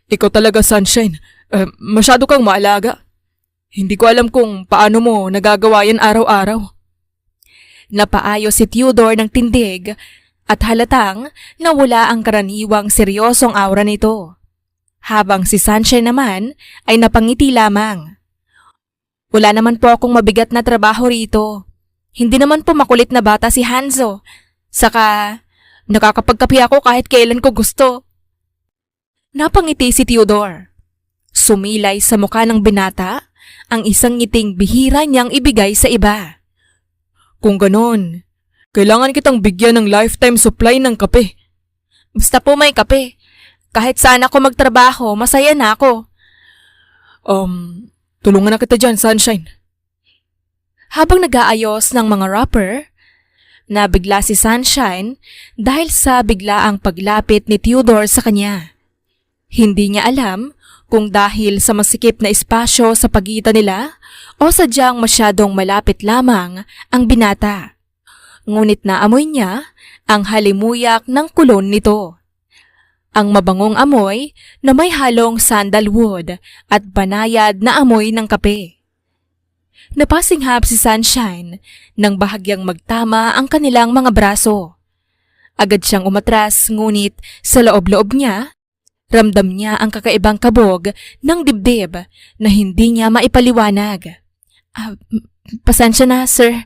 Ikaw talaga, Sunshine. Masyado kang maalaga. Hindi ko alam kung paano mo nagagawa yan araw-araw. Napaayo si Theodore ng tindig at halatang nawala ang karaniwang seryosong aura nito. Habang si Sunshine naman ay napangiti lamang. Wala naman po akong mabigat na trabaho rito. Hindi naman po makulit na bata si Hanzo. Saka nakakapagkape ako kahit kailan ko gusto. Napangiti si Theodore. Sumilay sa mukha ng binata ang isang ngiting bihira niyang ibigay sa iba. Kung ganon, kailangan kitang bigyan ng lifetime supply ng kape. Basta po may kape. Kahit saan ako magtrabaho, masaya na ako. Tulungan na kita dyan, Sunshine. Habang nag-aayos ng mga wrapper, nabigla si Sunshine dahil sa biglaang paglapit ni Theodore sa kanya. Hindi niya alam kung dahil sa masikip na espasyo sa pagitan nila o sadyang masyadong malapit lamang ang binata. Ngunit naamoy niya ang halimuyak ng kulon nito. Ang mabangong amoy na may halong sandalwood at banayad na amoy ng kape. Napasinghap si Sunshine nang bahagyang magtama ang kanilang mga braso. Agad siyang umatras ngunit sa loob-loob niya, ramdam niya ang kakaibang kabog ng dibdib na hindi niya maipaliwanag. Pasensya na, sir.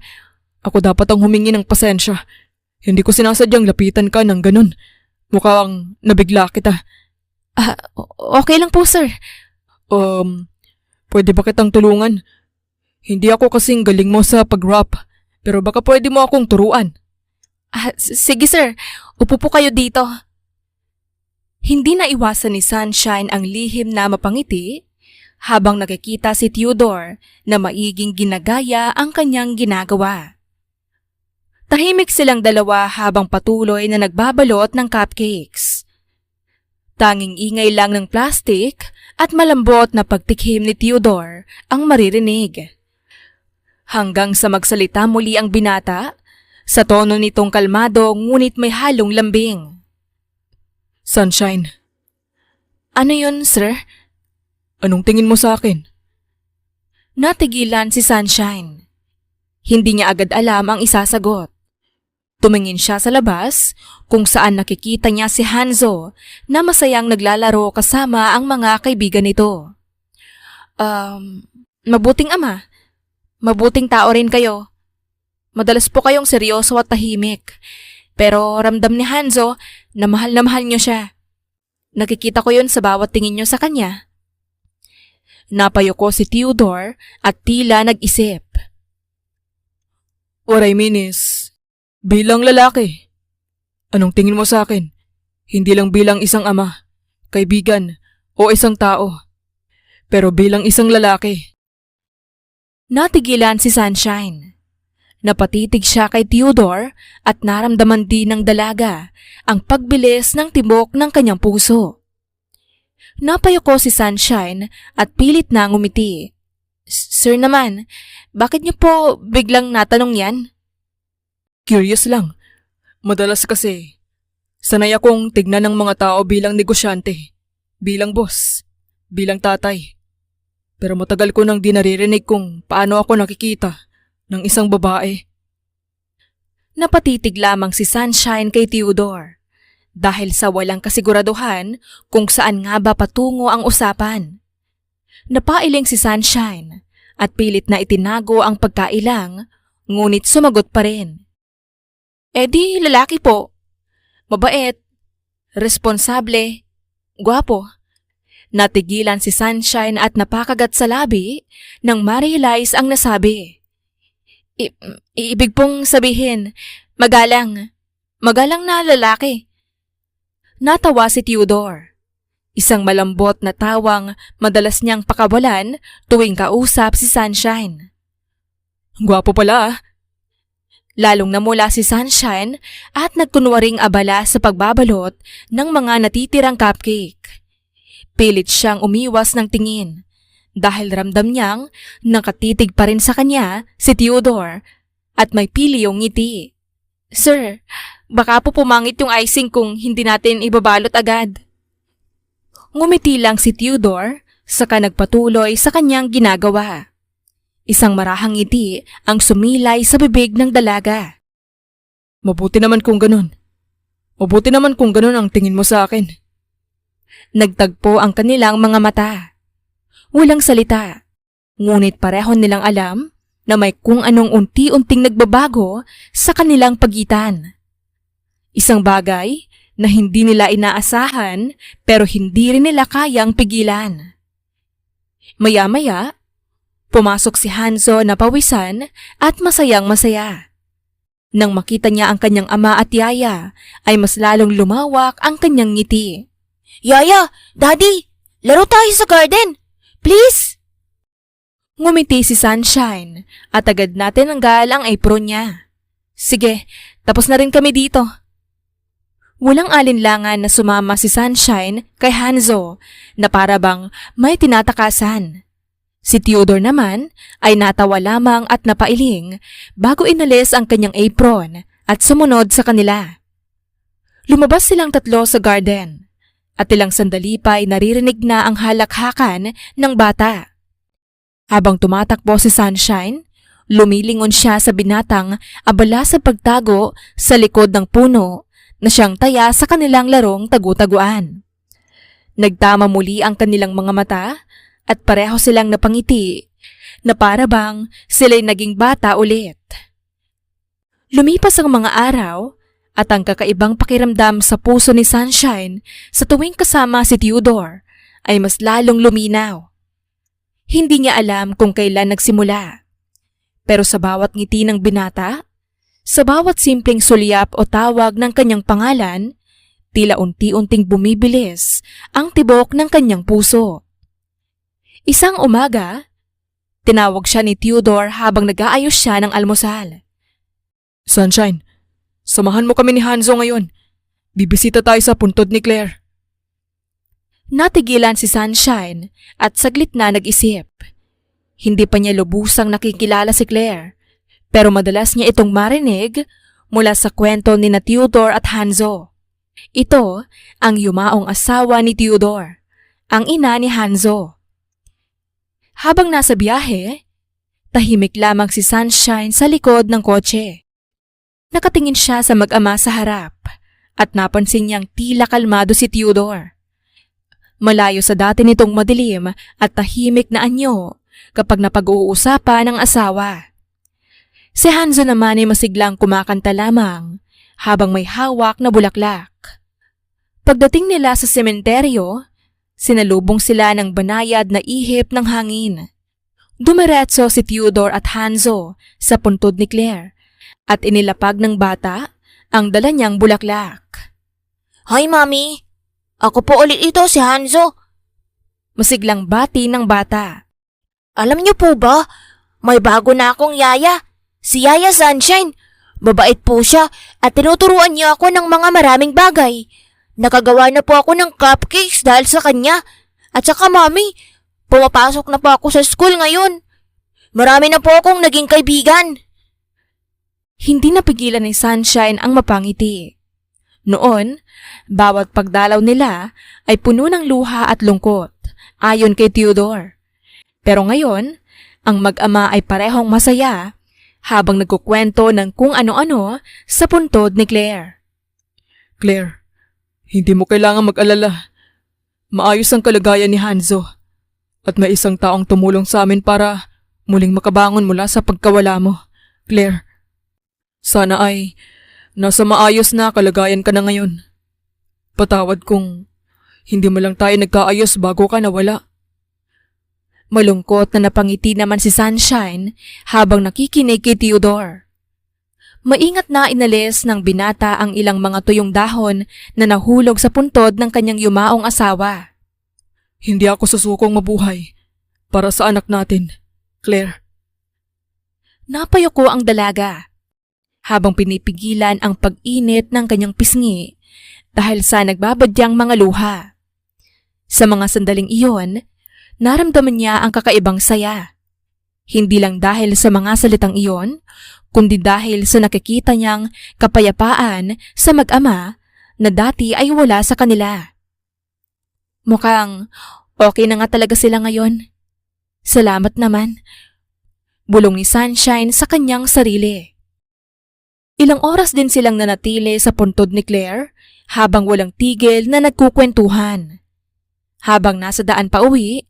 Ako dapat ang humingi ng pasensya. Hindi ko sinasadyang lapitan ka ng ganun. Mukhang nabigla kita. Okay lang po, sir. Pwede ba kitang tulungan? Hindi ako kasing galing mo sa pag-rap, pero baka pwede mo akong turuan. Sige, sir. Upo po kayo dito. Hindi na iwasan ni Sunshine ang lihim na mapangiti habang nakikita si Theodore na maiging ginagaya ang kanyang ginagawa. Tahimik silang dalawa habang patuloy na nagbabalot ng cupcakes. Tanging ingay lang ng plastic at malambot na pagtikhim ni Theodore ang maririnig. Hanggang sa magsalita muli ang binata, sa tono nitong kalmado ngunit may halong lambing. Sunshine. Ano yun, sir? Anong tingin mo sa akin? Natigilan si Sunshine. Hindi niya agad alam ang isasagot. Tumingin siya sa labas kung saan nakikita niya si Hanzo na masayang naglalaro kasama ang mga kaibigan nito. Mabuting ama. Mabuting tao rin kayo. Madalas po kayong seryoso at tahimik. Pero ramdam ni Hanzo na mahal niyo siya. Nakikita ko yun sa bawat tingin niyo sa kanya. Napayuko si Theodore at tila nag-isip. What I mean is, bilang lalaki, anong tingin mo sa akin? Hindi lang bilang isang ama, kaibigan, o isang tao, pero bilang isang lalaki. Natigilan si Sunshine. Napatitig siya kay Theodore at naramdaman din ng dalaga ang pagbilis ng tibok ng kanyang puso. Napayuko si Sunshine at pilit na ngumiti. Sir naman, bakit niyo po biglang natanong yan? Curious lang. Madalas kasi, sanay akong tignan ng mga tao bilang negosyante, bilang boss, bilang tatay. Pero matagal ko nang di naririnig kung paano ako nakikita ng isang babae. Napatitig lamang si Sunshine kay Theodore dahil sa walang kasiguraduhan kung saan nga ba patungo ang usapan. Napailing si Sunshine at pilit na itinago ang pagkailang ngunit sumagot pa rin. Di lalaki po. Mabait, responsable, gwapo. Natigilan si Sunshine at napakagat sa labi nang ma-realize ang nasabi. Ibig pong sabihin, magalang na lalaki. Natawa si Theodore. Isang malambot na tawang madalas niyang pakawalan tuwing kausap si Sunshine. Gwapo pala ah. Lalong namula si Sunshine at nagkunwaring abala sa pagbabalot ng mga natitirang cupcake. Pilit siyang umiwas ng tingin dahil ramdam niyang nakatitig pa rin sa kanya si Theodore at may piliyong ngiti. Sir, baka po pumangit yung icing kung hindi natin ibabalot agad. Ngumiti lang si Theodore saka nagpatuloy sa kanyang ginagawa. Isang marahang ngiti ang sumilay sa bibig ng dalaga. Mabuti naman kung ganun. Mabuti naman kung ganun ang tingin mo sa akin. Nagtagpo ang kanilang mga mata. Walang salita, ngunit pareho nilang alam na may kung anong unti-unting nagbabago sa kanilang pagitan. Isang bagay na hindi nila inaasahan pero hindi rin nila kayang pigilan. Maya-maya, pumasok si Hanzo na pawisan at masayang-masaya. Nang makita niya ang kanyang ama at yaya, ay mas lalong lumawak ang kanyang ngiti. Yaya, Daddy, laro tayo sa garden. Please? Ngumiti si Sunshine at agad natin nanggal ang apron niya. Sige, tapos na rin kami dito. Walang alinlangan na sumama si Sunshine kay Hanzo na para bang may tinatakasan. Si Theodore naman ay natawa lamang at napailing bago inalis ang kanyang apron at sumunod sa kanila. Lumabas silang tatlo sa garden at ilang sandali pa ay naririnig na ang halakhakan ng bata. Habang tumatakbo si Sunshine, lumilingon siya sa binatang abala sa pagtago sa likod ng puno na siyang taya sa kanilang larong tagu-taguan. Nagtama muli ang kanilang mga mata at pareho silang napangiti na para bang sila'y naging bata ulit. Lumipas ang mga araw at ang kakaibang pakiramdam sa puso ni Sunshine sa tuwing kasama si Theodore ay mas lalong luminaw. Hindi niya alam kung kailan nagsimula. Pero sa bawat ngiti ng binata, sa bawat simpleng sulyap o tawag ng kanyang pangalan, tila unti-unting bumibilis ang tibok ng kanyang puso. Isang umaga, tinawag siya ni Theodore habang nag-aayos siya ng almusal. Sunshine, samahan mo kami ni Hanzo ngayon. Bibisita tayo sa puntod ni Claire. Natigilan si Sunshine at saglit na nag-isip. Hindi pa niya lubusang nakikilala si Claire, pero madalas niya itong marinig mula sa kwento ni na Theodore at Hanzo. Ito ang yumaong asawa ni Theodore, ang ina ni Hanzo. Habang nasa biyahe, tahimik lamang si Sunshine sa likod ng kotse. Nakatingin siya sa mag-ama sa harap at napansin niyang tila kalmado si Theodore. Malayo sa dati nitong madilim at tahimik na anyo kapag napag-uusapan ng asawa. Si Hanzo naman ay masiglang kumakanta lamang habang may hawak na bulaklak. Pagdating nila sa sementeryo, sinalubong sila ng banayad na ihip ng hangin. Dumiretso si Theodore at Hanzo sa puntod ni Claire at inilapag ng bata ang dala niyang bulaklak. Hi, Mami. Ako po ulit ito, si Hanzo. Masiglang bati ng bata. Alam niyo po ba, may bago na akong yaya. Si Yaya Sunshine. Mabait po siya at tinuturuan niya ako ng mga maraming bagay. Nakagawa na po ako ng cupcakes dahil sa kanya. At saka, Mami, pumapasok na po ako sa school ngayon. Marami na po akong naging kaibigan. Hindi napigilan ni Sunshine ang mapangiti. Noon, bawat pagdalaw nila ay puno ng luha at lungkot, ayon kay Theodore. Pero ngayon, ang mag-ama ay parehong masaya habang nagkukwento ng kung ano-ano sa puntod ni Claire. Claire, hindi mo kailangan mag-alala. Maayos ang kalagayan ni Hanzo at may isang taong tumulong sa amin para muling makabangon mula sa pagkawala mo. Claire, sana ay nasa maayos na kalagayan ka na ngayon. Patawad kung hindi mo lang tayo nagkaayos bago ka nawala. Malungkot na napangiti naman si Sunshine habang nakikinig kay Theodore. Maingat na inalis ng binata ang ilang mga tuyong dahon na nahulog sa puntod ng kanyang yumaong asawa. Hindi ako susukong mabuhay para sa anak natin, Claire. Napayuko ang dalaga. habang pinipigilan ang pag-init ng kanyang pisngi dahil sa nagbabadyang mga luha. Sa mga sandaling iyon, naramdaman niya ang kakaibang saya. Hindi lang dahil sa mga salitang iyon, kundi dahil sa nakikita niyang kapayapaan sa mag-ama na dati ay wala sa kanila. Mukhang okay na nga talaga sila ngayon. Salamat naman. Bulong ni Sunshine sa kanyang sarili. Ilang oras din silang nanatili sa puntod ni Claire habang walang tigil na nagkukwentuhan. Habang nasa daan pa uwi,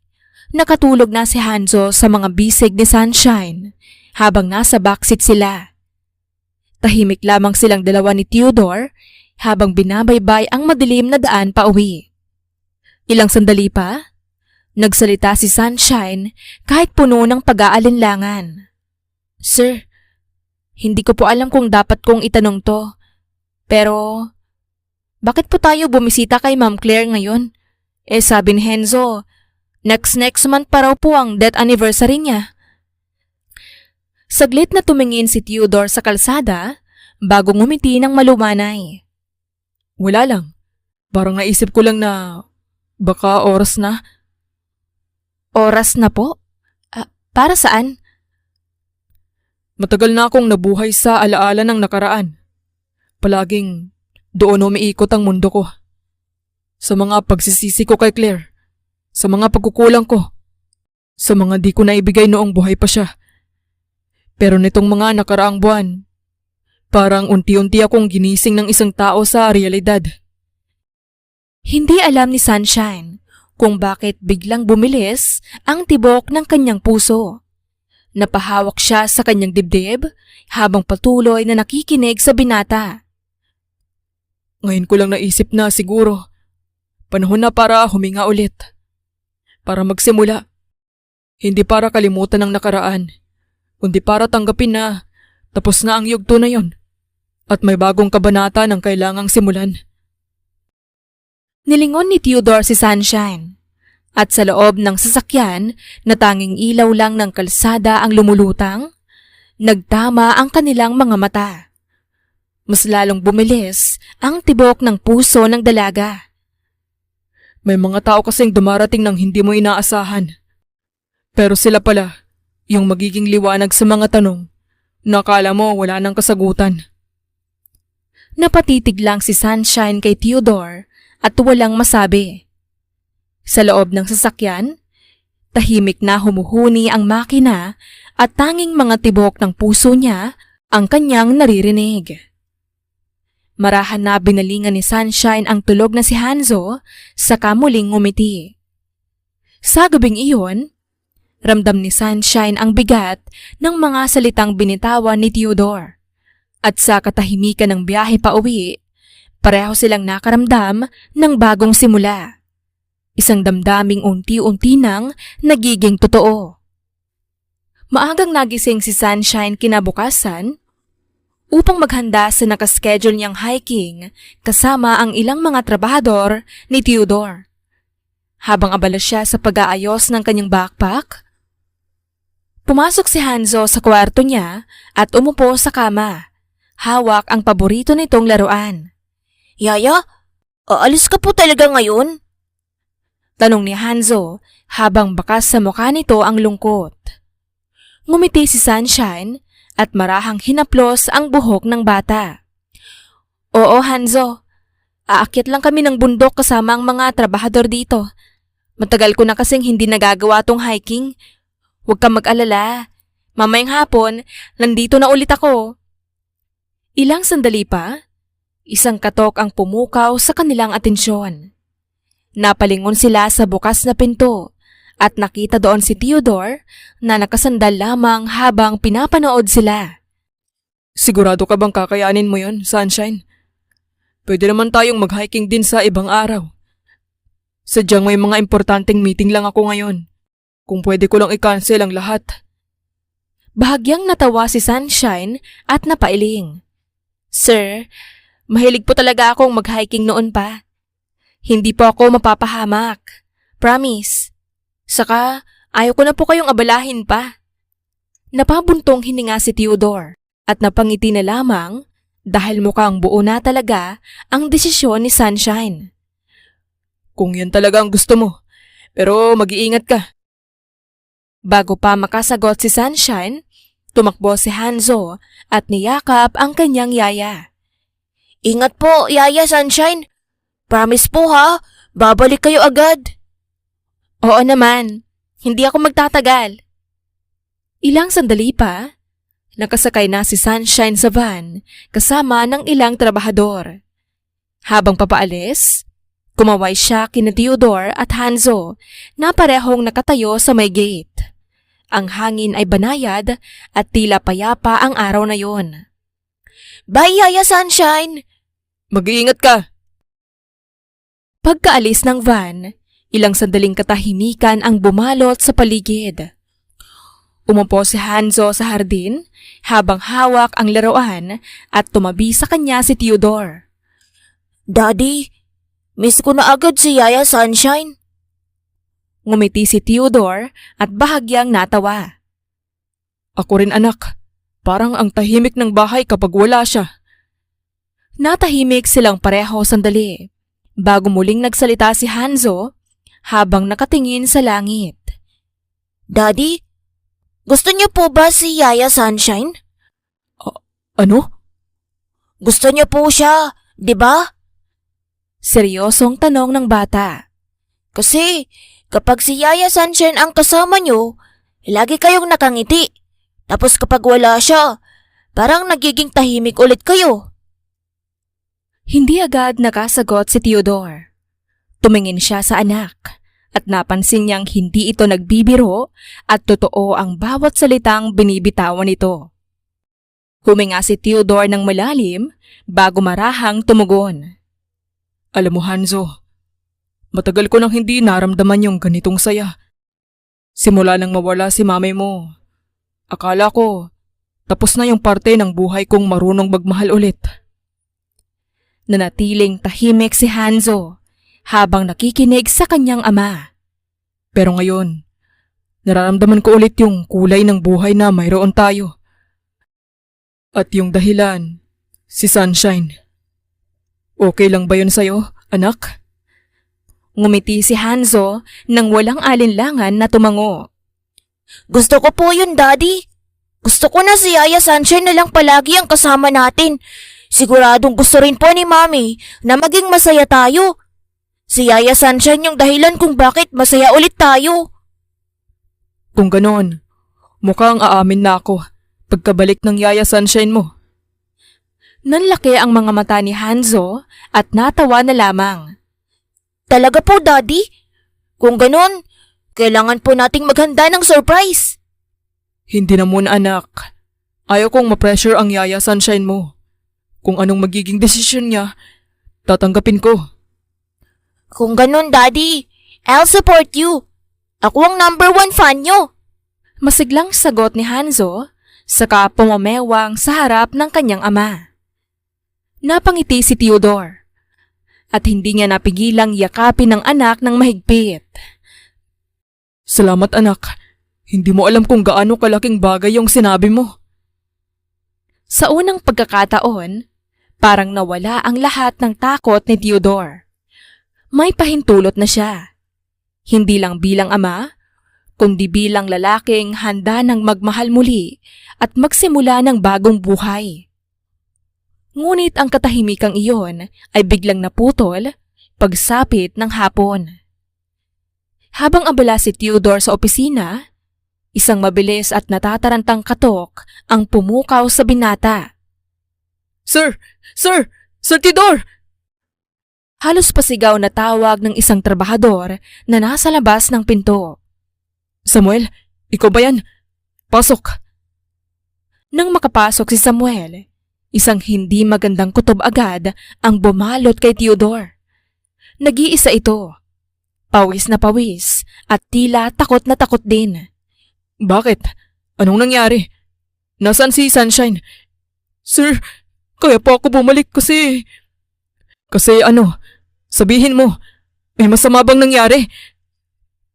nakatulog na si Hanzo sa mga bisig ni Sunshine habang nasa backseat sila. Tahimik lamang silang dalawa ni Theodore habang binabaybay ang madilim na daan pa uwi. Ilang sandali pa, nagsalita si Sunshine kahit puno ng pag-aalinlangan. Sir, hindi ko po alam kung dapat kong itanong to, pero bakit po tayo bumisita kay Ma'am Claire ngayon? Sabi ni Henzo, next month pa raw po ang death anniversary niya. Saglit na tumingin si Theodore sa kalsada bago ngumiti ng malumanay. Wala lang. Parang naisip ko lang na baka oras na. Oras na po? Para saan? Matagal na akong nabuhay sa alaala ng nakaraan. Palaging doon umiikot ang mundo ko. Sa mga pagsisisi ko kay Claire. Sa mga pagkukulang ko. Sa mga di ko naibigay noong buhay pa siya. Pero nitong mga nakaraang buwan, parang unti-unti akong ginising ng isang tao sa realidad. Hindi alam ni Sunshine kung bakit biglang bumilis ang tibok ng kanyang puso. Napahawak siya sa kanyang dibdib habang patuloy na nakikinig sa binata. Ngayon ko lang naisip na siguro, panahon na para huminga ulit. Para magsimula. Hindi para kalimutan ang nakaraan, kundi para tanggapin na tapos na ang yugto na yon. At may bagong kabanata ng kailangang simulan. Nilingon ni Theodore si Sunshine. At sa loob ng sasakyan na tanging ilaw lang ng kalsada ang lumulutang, nagtama ang kanilang mga mata. Mas lalong bumilis ang tibok ng puso ng dalaga. May mga tao kasing dumarating ng hindi mo inaasahan. Pero sila pala, yung magiging liwanag sa mga tanong na akala mo wala nang kasagutan. Napatitig lang si Sunshine kay Theodore at walang masabi. Sa loob ng sasakyan, tahimik na humuhuni ang makina at tanging mga tibok ng puso niya ang kanyang naririnig. Marahan na binalingan ni Sunshine ang tulog na si Hanzo saka muling ngumiti. Sa gabing iyon, ramdam ni Sunshine ang bigat ng mga salitang binitawan ni Theodore. At sa katahimikan ng biyahe pa uwi, pareho silang nakaramdam ng bagong simula. Isang damdaming unti-unti nang nagiging totoo. Maagang nagising si Sunshine kinabukasan upang maghanda sa nakaschedule niyang hiking kasama ang ilang mga trabahador ni Theodore. Habang abala siya sa pag-aayos ng kanyang backpack, pumasok si Hanzo sa kwarto niya at umupo sa kama. Hawak ang paborito nitong laruan. Yaya, aalis ka po talaga ngayon? Tanong ni Hanzo habang bakas sa mukha nito ang lungkot. Ngumiti si Sunshine at marahang hinaplos ang buhok ng bata. Oo, Hanzo. Aakyat lang kami ng bundok kasama ang mga trabahador dito. Matagal ko na kasing hindi nagagawa tong hiking. Huwag kang mag-alala. Mamayang hapon, nandito na ulit ako. Ilang sandali pa, isang katok ang pumukaw sa kanilang atensyon. Napalingon sila sa bukas na pinto at nakita doon si Theodore na nakasandal lamang habang pinapanood sila. Sigurado ka bang kakayanin mo yon, Sunshine? Pwede naman tayong mag-hiking din sa ibang araw. Sadyang may mga importanteng meeting lang ako ngayon. Kung pwede ko lang i-cancel ang lahat. Bahagyang natawa si Sunshine at napailing. Sir, mahilig po talaga akong mag-hiking noon pa. Hindi po ako mapapahamak. Promise. Saka, ayaw ko na po kayong abalahin pa. Napabuntong hininga si Theodore at napangiti na lamang dahil mukhang buo na talaga ang desisyon ni Sunshine. Kung yan talaga ang gusto mo, pero mag-iingat ka. Bago pa makasagot si Sunshine, tumakbo si Hanzo at niyakap ang kanyang yaya. Ingat po, Yaya Sunshine. Promise po ha, babalik kayo agad. Oo naman, hindi ako magtatagal. Ilang sandali pa, nakasakay na si Sunshine sa van kasama ng ilang trabahador. Habang papaalis, kumaway siya kina Theodore at Hanzo na parehong nakatayo sa may gate. Ang hangin ay banayad at tila payapa ang araw na yon. Bye, Yaya Sunshine. Mag-iingat ka. Pagkaalis ng van, ilang sandaling katahimikan ang bumalot sa paligid. Umupo si Hanzo sa hardin habang hawak ang laruan at tumabi sa kanya si Theodore. Daddy, miss ko na agad si Yaya Sunshine. Ngumiti si Theodore at bahagyang natawa. Ako rin anak. Parang ang tahimik ng bahay kapag wala siya. Natahimik silang pareho sandali bago muling nagsalita si Hanzo habang nakatingin sa langit. Daddy, gusto niyo po ba si Yaya Sunshine? Ano? Gusto niyo po siya, di ba? Seryosong tanong ng bata. Kasi kapag si Yaya Sunshine ang kasama niyo, lagi kayong nakangiti. Tapos kapag wala siya, parang nagiging tahimik ulit kayo. Hindi agad nakasagot si Theodore. Tumingin siya sa anak at napansin niyang hindi ito nagbibiro at totoo ang bawat salitang binibitawan nito. Huminga si Theodore ng malalim bago marahang tumugon. Alam mo Hanzo, matagal ko nang hindi naramdaman yung ganitong saya. Simula nang mawala si mami mo, akala ko tapos na yung parte ng buhay kong marunong magmahal ulit. Nanatiling tahimik si Hanzo habang nakikinig sa kanyang ama. Pero ngayon, nararamdaman ko ulit yung kulay ng buhay na mayroon tayo. At yung dahilan, si Sunshine. Okay lang ba yun sa'yo, anak? Ngumiti si Hanzo nang walang alinlangan na tumango. Gusto ko po yun, Daddy. Gusto ko na si Yaya Sunshine na lang palagi ang kasama natin. Siguradong gusto rin po ni Mami na maging masaya tayo. Si Yaya Sunshine yung dahilan kung bakit masaya ulit tayo. Kung ganon, mukhang aamin na ako pagkabalik ng Yaya Sunshine mo. Nanlaki ang mga mata ni Hanzo at natawa na lamang. Talaga po, Daddy? Kung ganon, kailangan po nating maghanda ng surprise. Hindi na muna anak. Ayaw kong ma-pressure ang Yaya Sunshine mo. Kung anong magiging desisyon niya, tatanggapin ko. Kung ganon, Daddy, I'll support you. Ako ang #1 fan nyo. Masiglang sagot ni Hanzo, saka pumamewang sa harap ng kanyang ama. Napangiti si Theodore at hindi niya napigilang yakapin ng anak ng mahigpit. Salamat anak. Hindi mo alam kung gaano kalaking bagay yung sinabi mo. Sa unang pagkakataon, parang nawala ang lahat ng takot ni Theodore. May pahintulot na siya. Hindi lang bilang ama, kundi bilang lalaking handa ng magmahal muli at magsimula ng bagong buhay. Ngunit ang katahimikang iyon ay biglang naputol pagsapit ng hapon. Habang abala si Theodore sa opisina, isang mabilis at natatarantang katok ang pumukaw sa binata. Sir! Sir! Sir Theodore! Halos pasigaw na tawag ng isang trabahador na nasa labas ng pinto. Samuel, ikaw ba yan? Pasok! Nang makapasok si Samuel, isang hindi magandang kutob agad ang bumalot kay Theodore. Nag-iisa ito. Pawis na pawis at tila takot na takot din. Bakit? Anong nangyari? Nasaan si Sunshine? Sir, kaya po ako bumalik kasi... Kasi ano? Sabihin mo, may masama bang nangyari?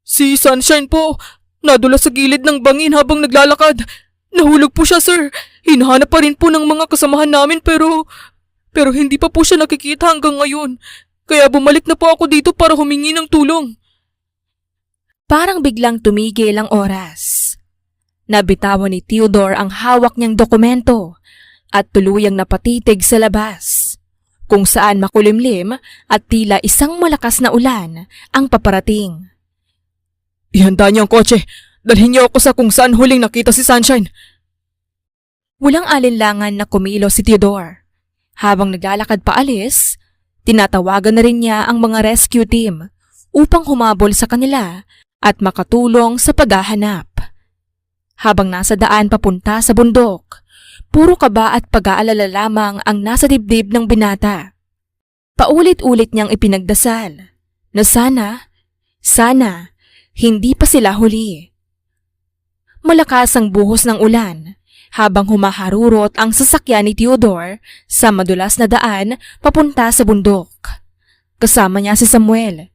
Si Sunshine po, nadulas sa gilid ng bangin habang naglalakad. Nahulog po siya, sir. Hinahanap pa rin po ng mga kasamahan namin pero hindi pa po siya nakikita hanggang ngayon. Kaya bumalik na po ako dito para humingi ng tulong. Parang biglang tumigil ang oras. Nabitawan ni Theodore ang hawak niyang dokumento at tuluyang napatitig sa labas, kung saan makulimlim at tila isang malakas na ulan ang paparating. Ihanda niyo ang kotse. Dalhin niyo ako sa kung saan huling nakita si Sunshine. Walang alinlangan na kumilos si Theodore. Habang naglalakad paalis, tinatawagan na rin niya ang mga rescue team upang humabol sa kanila at makatulong sa paghahanap. Habang nasa daan papunta sa bundok, puro kaba at pag-aalala lamang ang nasa dibdib ng binata. Paulit-ulit niyang ipinagdasal na sana, hindi pa sila huli. Malakas ang buhos ng ulan habang humaharurot ang sasakyan ni Theodore sa madulas na daan papunta sa bundok. Kasama niya si Samuel,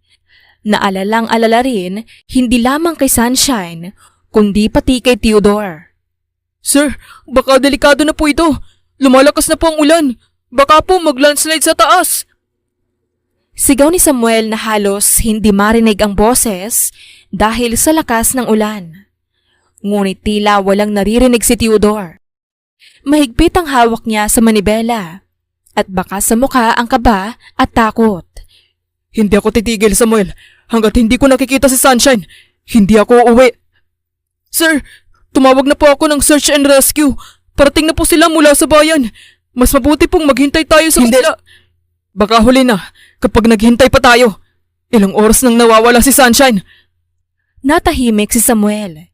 na alalang-alala rin hindi lamang kay Sunshine kundi pati kay Theodore. Sir, baka delikado na po ito. Lumalakas na po ang ulan. Baka po mag-landslide sa taas. Sigaw ni Samuel na halos hindi marinig ang boses dahil sa lakas ng ulan. Ngunit tila walang naririnig si Theodore. Mahigpit ang hawak niya sa manibela at baka sa mukha ang kaba at takot. Hindi ako titigil, Samuel, hanggat hindi ko nakikita si Sunshine. Hindi ako uuwi. Sir, tumawag na po ako ng search and rescue. Parating na po sila mula sa bayan. Mas mabuti pong maghintay tayo sa kanila. Baka huli na kapag naghintay pa tayo. Ilang oras nang nawawala si Sunshine. Natahimik si Samuel.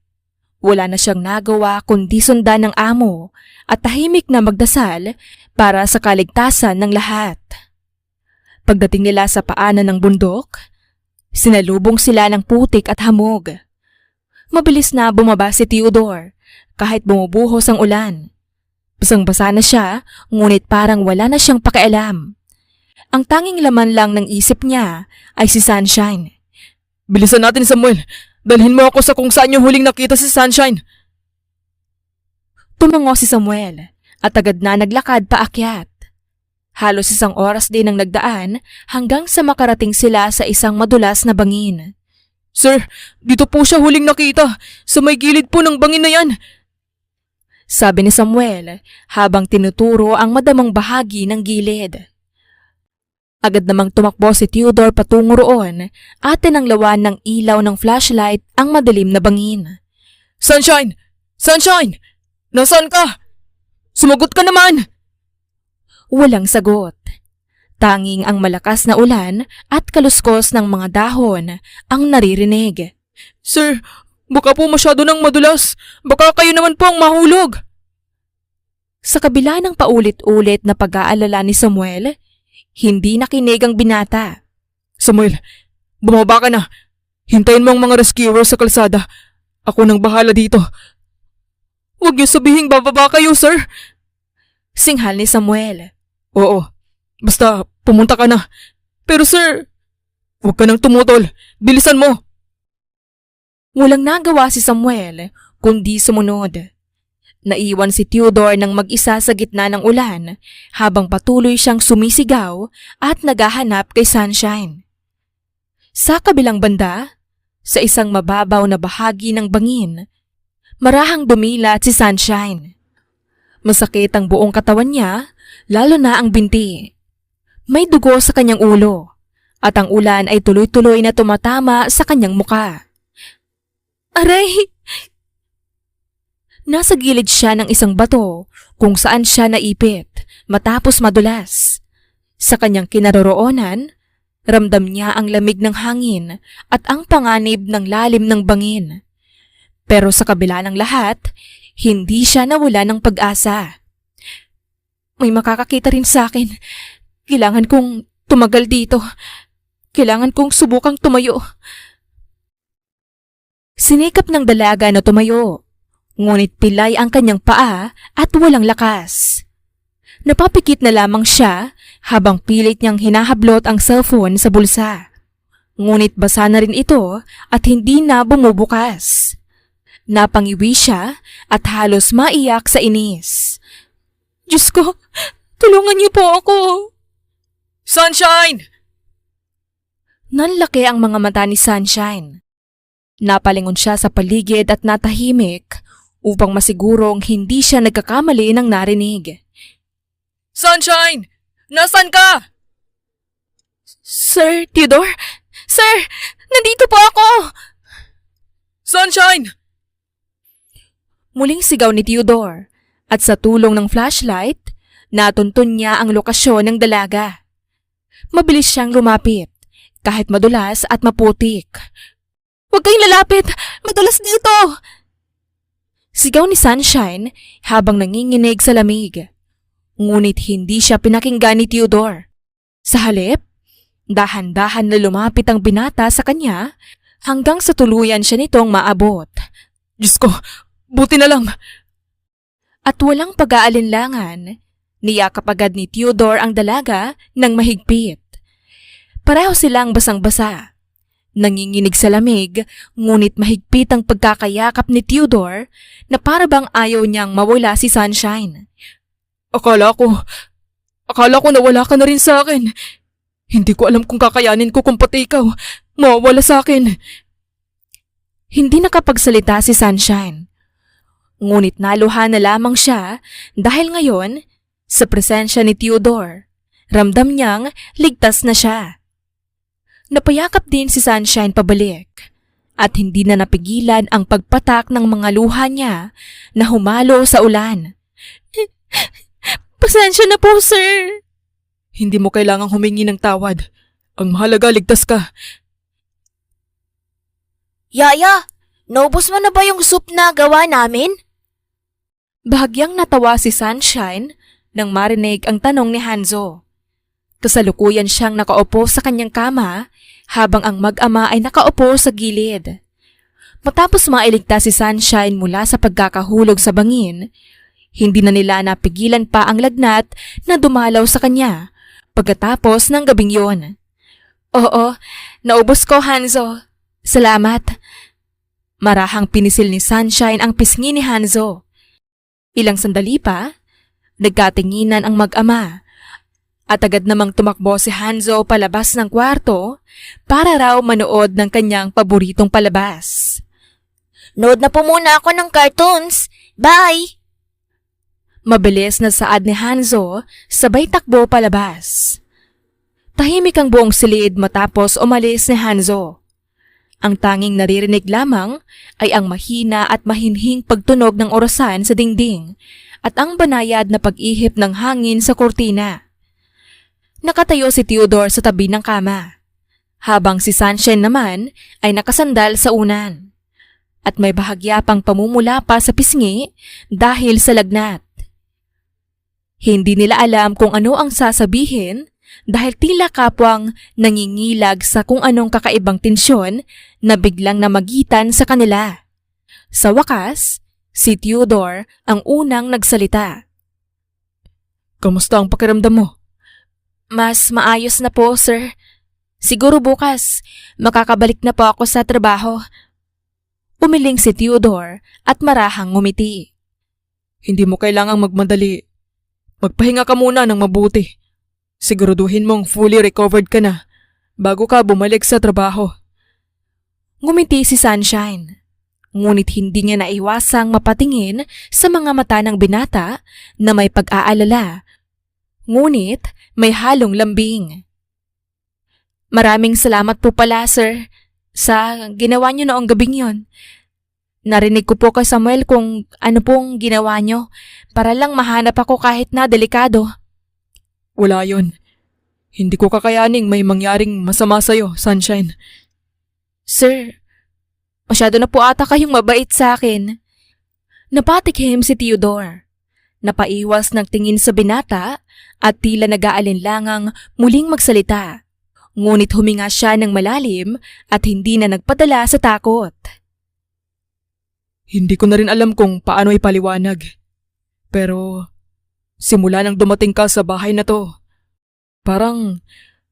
Wala na siyang nagawa kundi sundan ng amo at tahimik na magdasal para sa kaligtasan ng lahat. Pagdating nila sa paanan ng bundok, sinalubong sila ng putik at hamog. Mabilis na bumaba si Theodore kahit bumubuhos ang ulan. Basang-basa na siya ngunit parang wala na siyang pakialam. Ang tanging laman lang ng isip niya ay si Sunshine. Bilisan natin, Samuel. Dalhin mo ako sa kung saan yung huling nakita si Sunshine. Tumango si Samuel at agad na naglakad paakyat. Halos isang oras din ang nagdaan hanggang sa makarating sila sa isang madulas na bangin. Sir, dito po siya huling nakita. Sa may gilid po ng bangin na yan. Sabi ni Samuel habang tinuturo ang madamang bahagi ng gilid. Agad namang tumakbo si Theodore patungo roon at tinanglawan ng ilaw ng flashlight ang madilim na bangin. Sunshine! Sunshine! Nasaan ka? Sumagot ka naman! Walang sagot. Tanging ang malakas na ulan at kaluskos ng mga dahon ang naririnig. Sir, baka po masyado nang madulas. Baka kayo naman po ang mahulog. Sa kabila ng paulit-ulit na pag-aalala ni Samuel, hindi nakinig ang binata. Samuel, bumaba ka na. Hintayin mo ang mga rescuers sa kalsada. Ako nang bahala dito. Huwag niyo sabihing bababa kayo, sir. Singhal ni Samuel. Oo, basta pumunta ka na. Pero sir, huwag ka nang tumutol. Bilisan mo. Walang nagawa si Samuel kundi sumunod. Naiwan si Theodore ng mag-isa sa gitna ng ulan habang patuloy siyang sumisigaw at naghahanap kay Sunshine. Sa kabilang banda, sa isang mababaw na bahagi ng bangin, marahang dumilat si Sunshine. Masakit ang buong katawan niya, lalo na ang binti. May dugo sa kanyang ulo at ang ulan ay tuloy-tuloy na tumatama sa kanyang muka. Aray! Nasa gilid siya ng isang bato kung saan siya naipit matapos madulas. Sa kanyang kinaroroonan, ramdam niya ang lamig ng hangin at ang panganib ng lalim ng bangin. Pero sa kabila ng lahat, hindi siya nawala ng pag-asa. May makakakita rin sa akin. Kailangan kong tumagal dito. Kailangan kong subukang tumayo. Sinikap ng dalaga na tumayo. Ngunit pilay ang kanyang paa at walang lakas. Napapikit na lamang siya habang pilit niyang hinahablot ang cellphone sa bulsa. Ngunit basa na rin ito at hindi na bumubukas. Napangiwi siya at halos maiyak sa inis. Diyos ko, tulungan niyo po ako. Sunshine! Nanlaki ang mga mata ni Sunshine. Napalingon siya sa paligid at natahimik upang masigurong hindi siya nagkakamali ng narinig. Sunshine! Nasaan ka? Sir Theodore? Sir! Nandito po ako! Sunshine! Muling sigaw ni Theodore at sa tulong ng flashlight, natuntun niya ang lokasyon ng dalaga. Mabilis siyang lumapit, kahit madulas at maputik. Huwag kayong lalapit! Madulas dito! Sigaw ni Sunshine habang nanginginig sa lamig. Ngunit hindi siya pinakinggan ni Theodore. Sa halip, dahan-dahan na lumapit ang binata sa kanya hanggang sa tuluyan siya nitong maabot. Diyos ko, buti na lang. At walang pag-aalinlangan, niyakap agad ni Theodore ang dalaga ng mahigpit. Pareho silang basang-basa. Nanginginig sa lamig, ngunit mahigpit ang pagkakayakap ni Theodore na para bang ayaw niyang mawala si Sunshine. Akala ko nawala ka na rin sa akin. Hindi ko alam kung kakayanin ko kung pati ikaw mawawala sa akin. Hindi nakapagsalita si Sunshine. Ngunit naluha na lamang siya dahil ngayon, sa presensya ni Theodore, ramdam niyang ligtas na siya. Napayakap din si Sunshine pabalik at hindi na napigilan ang pagpatak ng mga luha niya na humalo sa ulan. Pasensya na po, sir. Hindi mo kailangang humingi ng tawad. Ang mahalaga, ligtas ka. Yaya, naubos mo na ba yung soup na gawa namin? Bahagyang natawa si Sunshine nang marinig ang tanong ni Hanzo. Kasalukuyan siyang nakaupo sa kanyang kama habang ang mag-ama ay nakaupo sa gilid. Matapos mailigtas si Sunshine mula sa pagkakahulog sa bangin, hindi na nila napigilan pa ang lagnat na dumalaw sa kanya pagkatapos ng gabing yon. Oo, naubos ko, Hanzo. Salamat. Marahang pinisil ni Sunshine ang pisngi ni Hanzo. Ilang sandali pa, nagkatinginan ang mag-ama at agad namang tumakbo si Hanzo palabas ng kwarto para raw manood ng kanyang paboritong palabas. Nood na po muna ako ng cartoons. Bye! Mabilis na saad ni Hanzo, sabay takbo palabas. Tahimik ang buong silid matapos umalis ni Hanzo. Ang tanging naririnig lamang ay ang mahina at mahinhing pagtunog ng orasan sa dingding at ang banayad na pag-ihip ng hangin sa kurtina. Nakatayo si Theodore sa tabi ng kama, habang si Sunshine naman ay nakasandal sa unan. At may bahagya pang pamumula pa sa pisngi dahil sa lagnat. Hindi nila alam kung ano ang sasabihin dahil tila kapwang nangingilag sa kung anong kakaibang tensyon na biglang namagitan sa kanila. Sa wakas, si Theodore ang unang nagsalita. Kamusta ang pakiramdam mo? Mas maayos na po, sir. Siguro bukas, makakabalik na po ako sa trabaho. Umiling si Theodore at marahang ngumiti. Hindi mo kailangang magmadali. Magpahinga ka muna ng mabuti. Siguraduhin mong fully recovered ka na bago ka bumalik sa trabaho. Ngumiti si Sunshine. Ngunit hindi niya naiwasang mapatingin sa mga mata ng binata na may pag-aalala. Ngunit may halong lambing. Maraming salamat po pala, sir, sa ginawa niyo noong gabing yon. Narinig ko po kay Samuel kung ano pong ginawa niyo para lang mahanap ako kahit na delikado. Wala yon. Hindi ko kakayaning may mangyaring masama sa'yo, Sunshine. Sir, masyado na po ata kayong mabait sa akin. Napatikhim si Theodore. Napaiwas ng tingin sa binata at tila nag-aalinlangang muling magsalita. Ngunit huminga siya ng malalim at hindi na nagpadala sa takot. Hindi ko na rin alam kung paano ipaliwanag. Pero simula nang dumating ka sa bahay na to, parang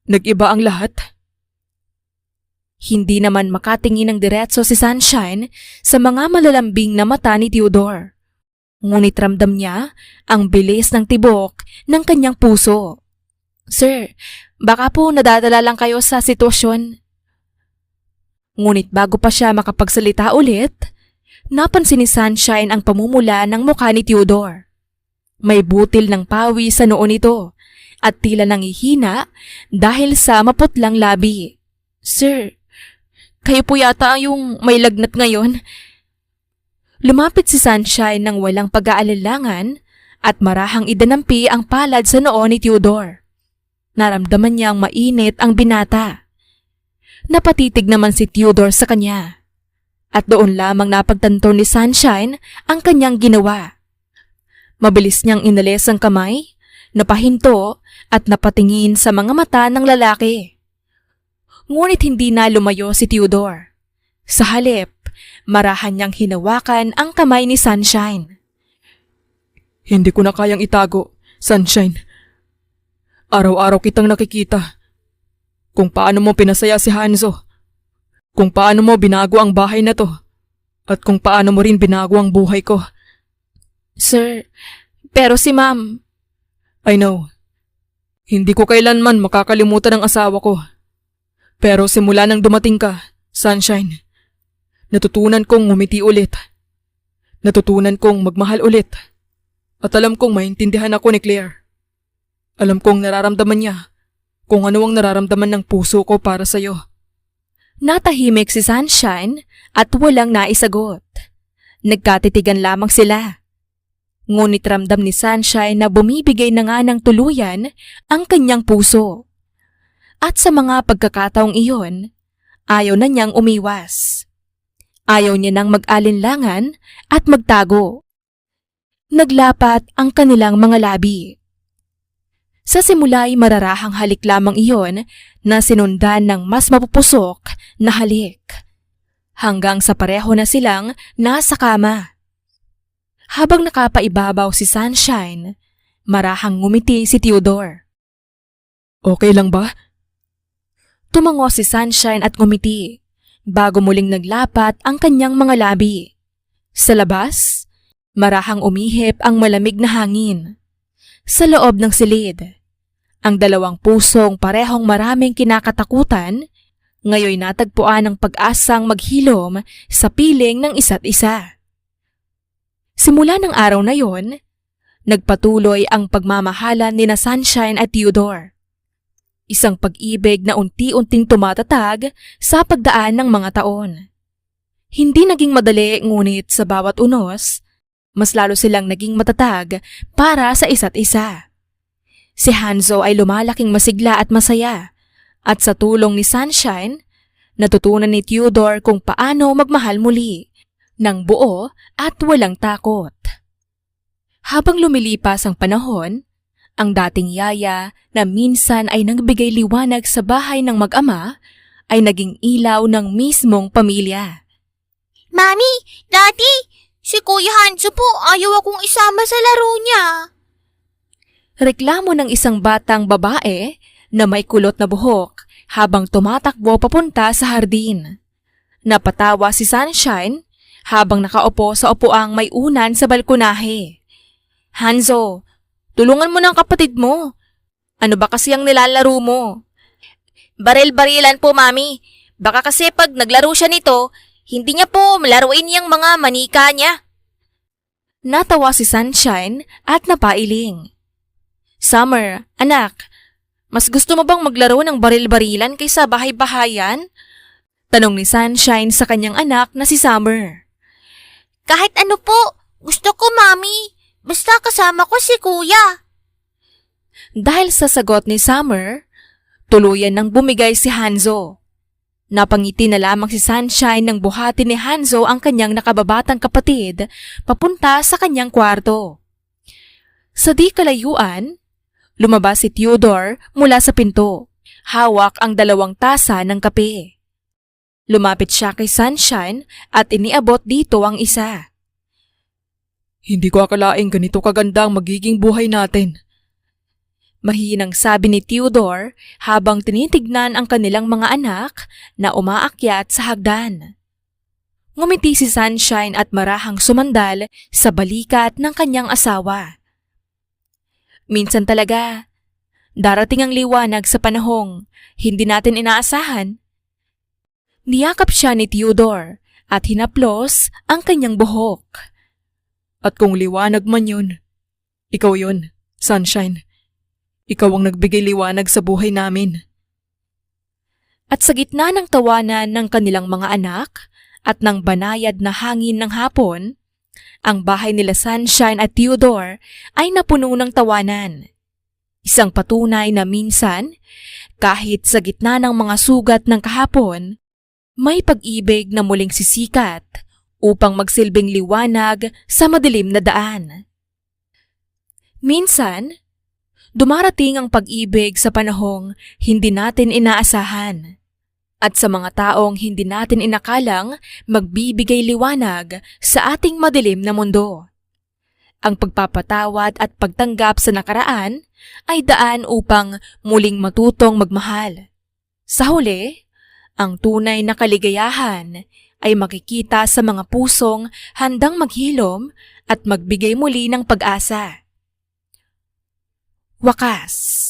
nag-iba ang lahat. Hindi naman makatingin ng diretso si Sunshine sa mga malalambing na mata ni Theodore. Ngunit ramdam niya ang bilis ng tibok ng kanyang puso. Sir, baka po nadadala lang kayo sa sitwasyon. Ngunit bago pa siya makapagsalita ulit, napansin ni Sunshine ang pamumula ng mukha ni Theodore. May butil ng pawi sa noo nito at tila nangihina dahil sa maputlang labi. Sir, kayo po yata yung may lagnat ngayon. Lumapit si Sunshine ng walang pag-aalilangan at marahang idanampi ang palad sa noo ni Theodore. Naramdaman niyang mainit ang binata. Napatitig naman si Theodore sa kanya. At doon lamang napagtanto ni Sunshine ang kanyang ginawa. Mabilis niyang inalis ang kamay, napahinto at napatingin sa mga mata ng lalaki. Ngunit hindi na lumayo si Theodore. Sa halip, marahan niyang hinawakan ang kamay ni Sunshine. Hindi ko na kayang itago, Sunshine. Araw-araw kitang nakikita. Kung paano mo pinasaya si Hanzo. Kung paano mo binago ang bahay na to. At kung paano mo rin binago ang buhay ko. Sir, pero si Ma'am. I know. Hindi ko kailanman makakalimutan ang asawa ko. Pero simula nang dumating ka, Sunshine, natutunan kong ngumiti ulit. Natutunan kong magmahal ulit. At alam kong maintindihan ako ni Claire. Alam kong nararamdaman niya kung ano ang nararamdaman ng puso ko para sa'yo. Natahimik si Sunshine at walang naisagot. Nagkatitigan lamang sila. Ngunit ramdam ni Sunshine na bumibigay na nga ng tuluyan ang kanyang puso. At sa mga pagkakataong iyon, ayaw na niyang umiwas. Ayaw niya nang mag-alinlangan at magtago. Naglapat ang kanilang mga labi. Sa simula'y mararahang halik lamang iyon na sinundan ng mas mapupusok na halik. Hanggang sa pareho na silang nasa kama. Habang nakapaibabaw si Sunshine, marahang ngumiti si Theodore. Okay lang ba? Tumango si Sunshine at ngumiti, bago muling naglapat ang kanyang mga labi. Sa labas, marahang umihip ang malamig na hangin. Sa loob ng silid, ang dalawang pusong parehong maraming kinakatakutan, ngayoy natagpuan ang pag-asang maghilom sa piling ng isa't isa. Simula ng araw na yon, nagpatuloy ang pagmamahalan ni na Sunshine at Theodore. Isang pag-ibig na unti-unting tumatatag sa pagdaan ng mga taon. Hindi naging madali ngunit sa bawat unos, mas lalo silang naging matatag para sa isa't isa. Si Hanzo ay lumalaking masigla at masaya at sa tulong ni Sunshine, natutunan ni Theodore kung paano magmahal muli ng buo at walang takot. Habang lumilipas ang panahon, ang dating yaya na minsan ay nagbigay liwanag sa bahay ng mag-ama ay naging ilaw ng mismong pamilya. Mami, Daddy, si Kuya Hanzo po ayaw akong isama sa laro niya. Reklamo ng isang batang babae na may kulot na buhok habang tumatakbo papunta sa hardin. Napatawa si Sunshine habang nakaupo sa upuang may unan sa balkonahe. Hanzo, tulungan mo ng kapatid mo. Ano ba kasi ang nilalaro mo? Baril-barilan po, Mami. Baka kasi pag naglaro siya nito, hindi niya po malaruin yung mga manika niya. Natawa si Sunshine at napailing. Summer, anak, mas gusto mo bang maglaro ng baril-barilan kaysa bahay-bahayan? Tanong ni Sunshine sa kanyang anak na si Summer. Kahit ano po, gusto ko, Mami. Basta kasama ko si Kuya. Dahil sa sagot ni Summer, tuluyan nang bumigay si Hanzo. Napangiti na lamang si Sunshine nang buhati ni Hanzo ang kanyang nakababatang kapatid papunta sa kanyang kwarto. Sa di kalayuan, lumabas si Theodore mula sa pinto. Hawak ang 2 tasa ng kape. Lumapit siya kay Sunshine at iniabot dito ang isa. Hindi ko akalaing ganito kaganda ang magiging buhay natin. Mahinang sabi ni Theodore habang tinitignan ang kanilang mga anak na umaakyat sa hagdan. Ngumiti si Sunshine at marahang sumandal sa balikat ng kanyang asawa. Minsan talaga, darating ang liwanag sa panahong hindi natin inaasahan. Niyakap siya ni Theodore at hinaplos ang kanyang buhok. At kung liwanag man yun, ikaw yun, Sunshine. Ikaw ang nagbigay liwanag sa buhay namin. At sa gitna ng tawanan ng kanilang mga anak at ng banayad na hangin ng hapon, ang bahay nila Sunshine at Theodore ay napuno ng tawanan. Isang patunay na minsan, kahit sa gitna ng mga sugat ng kahapon, may pag-ibig na muling sisikat upang magsilbing liwanag sa madilim na daan. Minsan, dumarating ang pag-ibig sa panahong hindi natin inaasahan at sa mga taong hindi natin inakalang magbibigay liwanag sa ating madilim na mundo. Ang pagpapatawad at pagtanggap sa nakaraan ay daan upang muling matutong magmahal. Sa huli, ang tunay na kaligayahan ay makikita sa mga pusong handang maghilom at magbigay muli ng pag-asa. Wakas.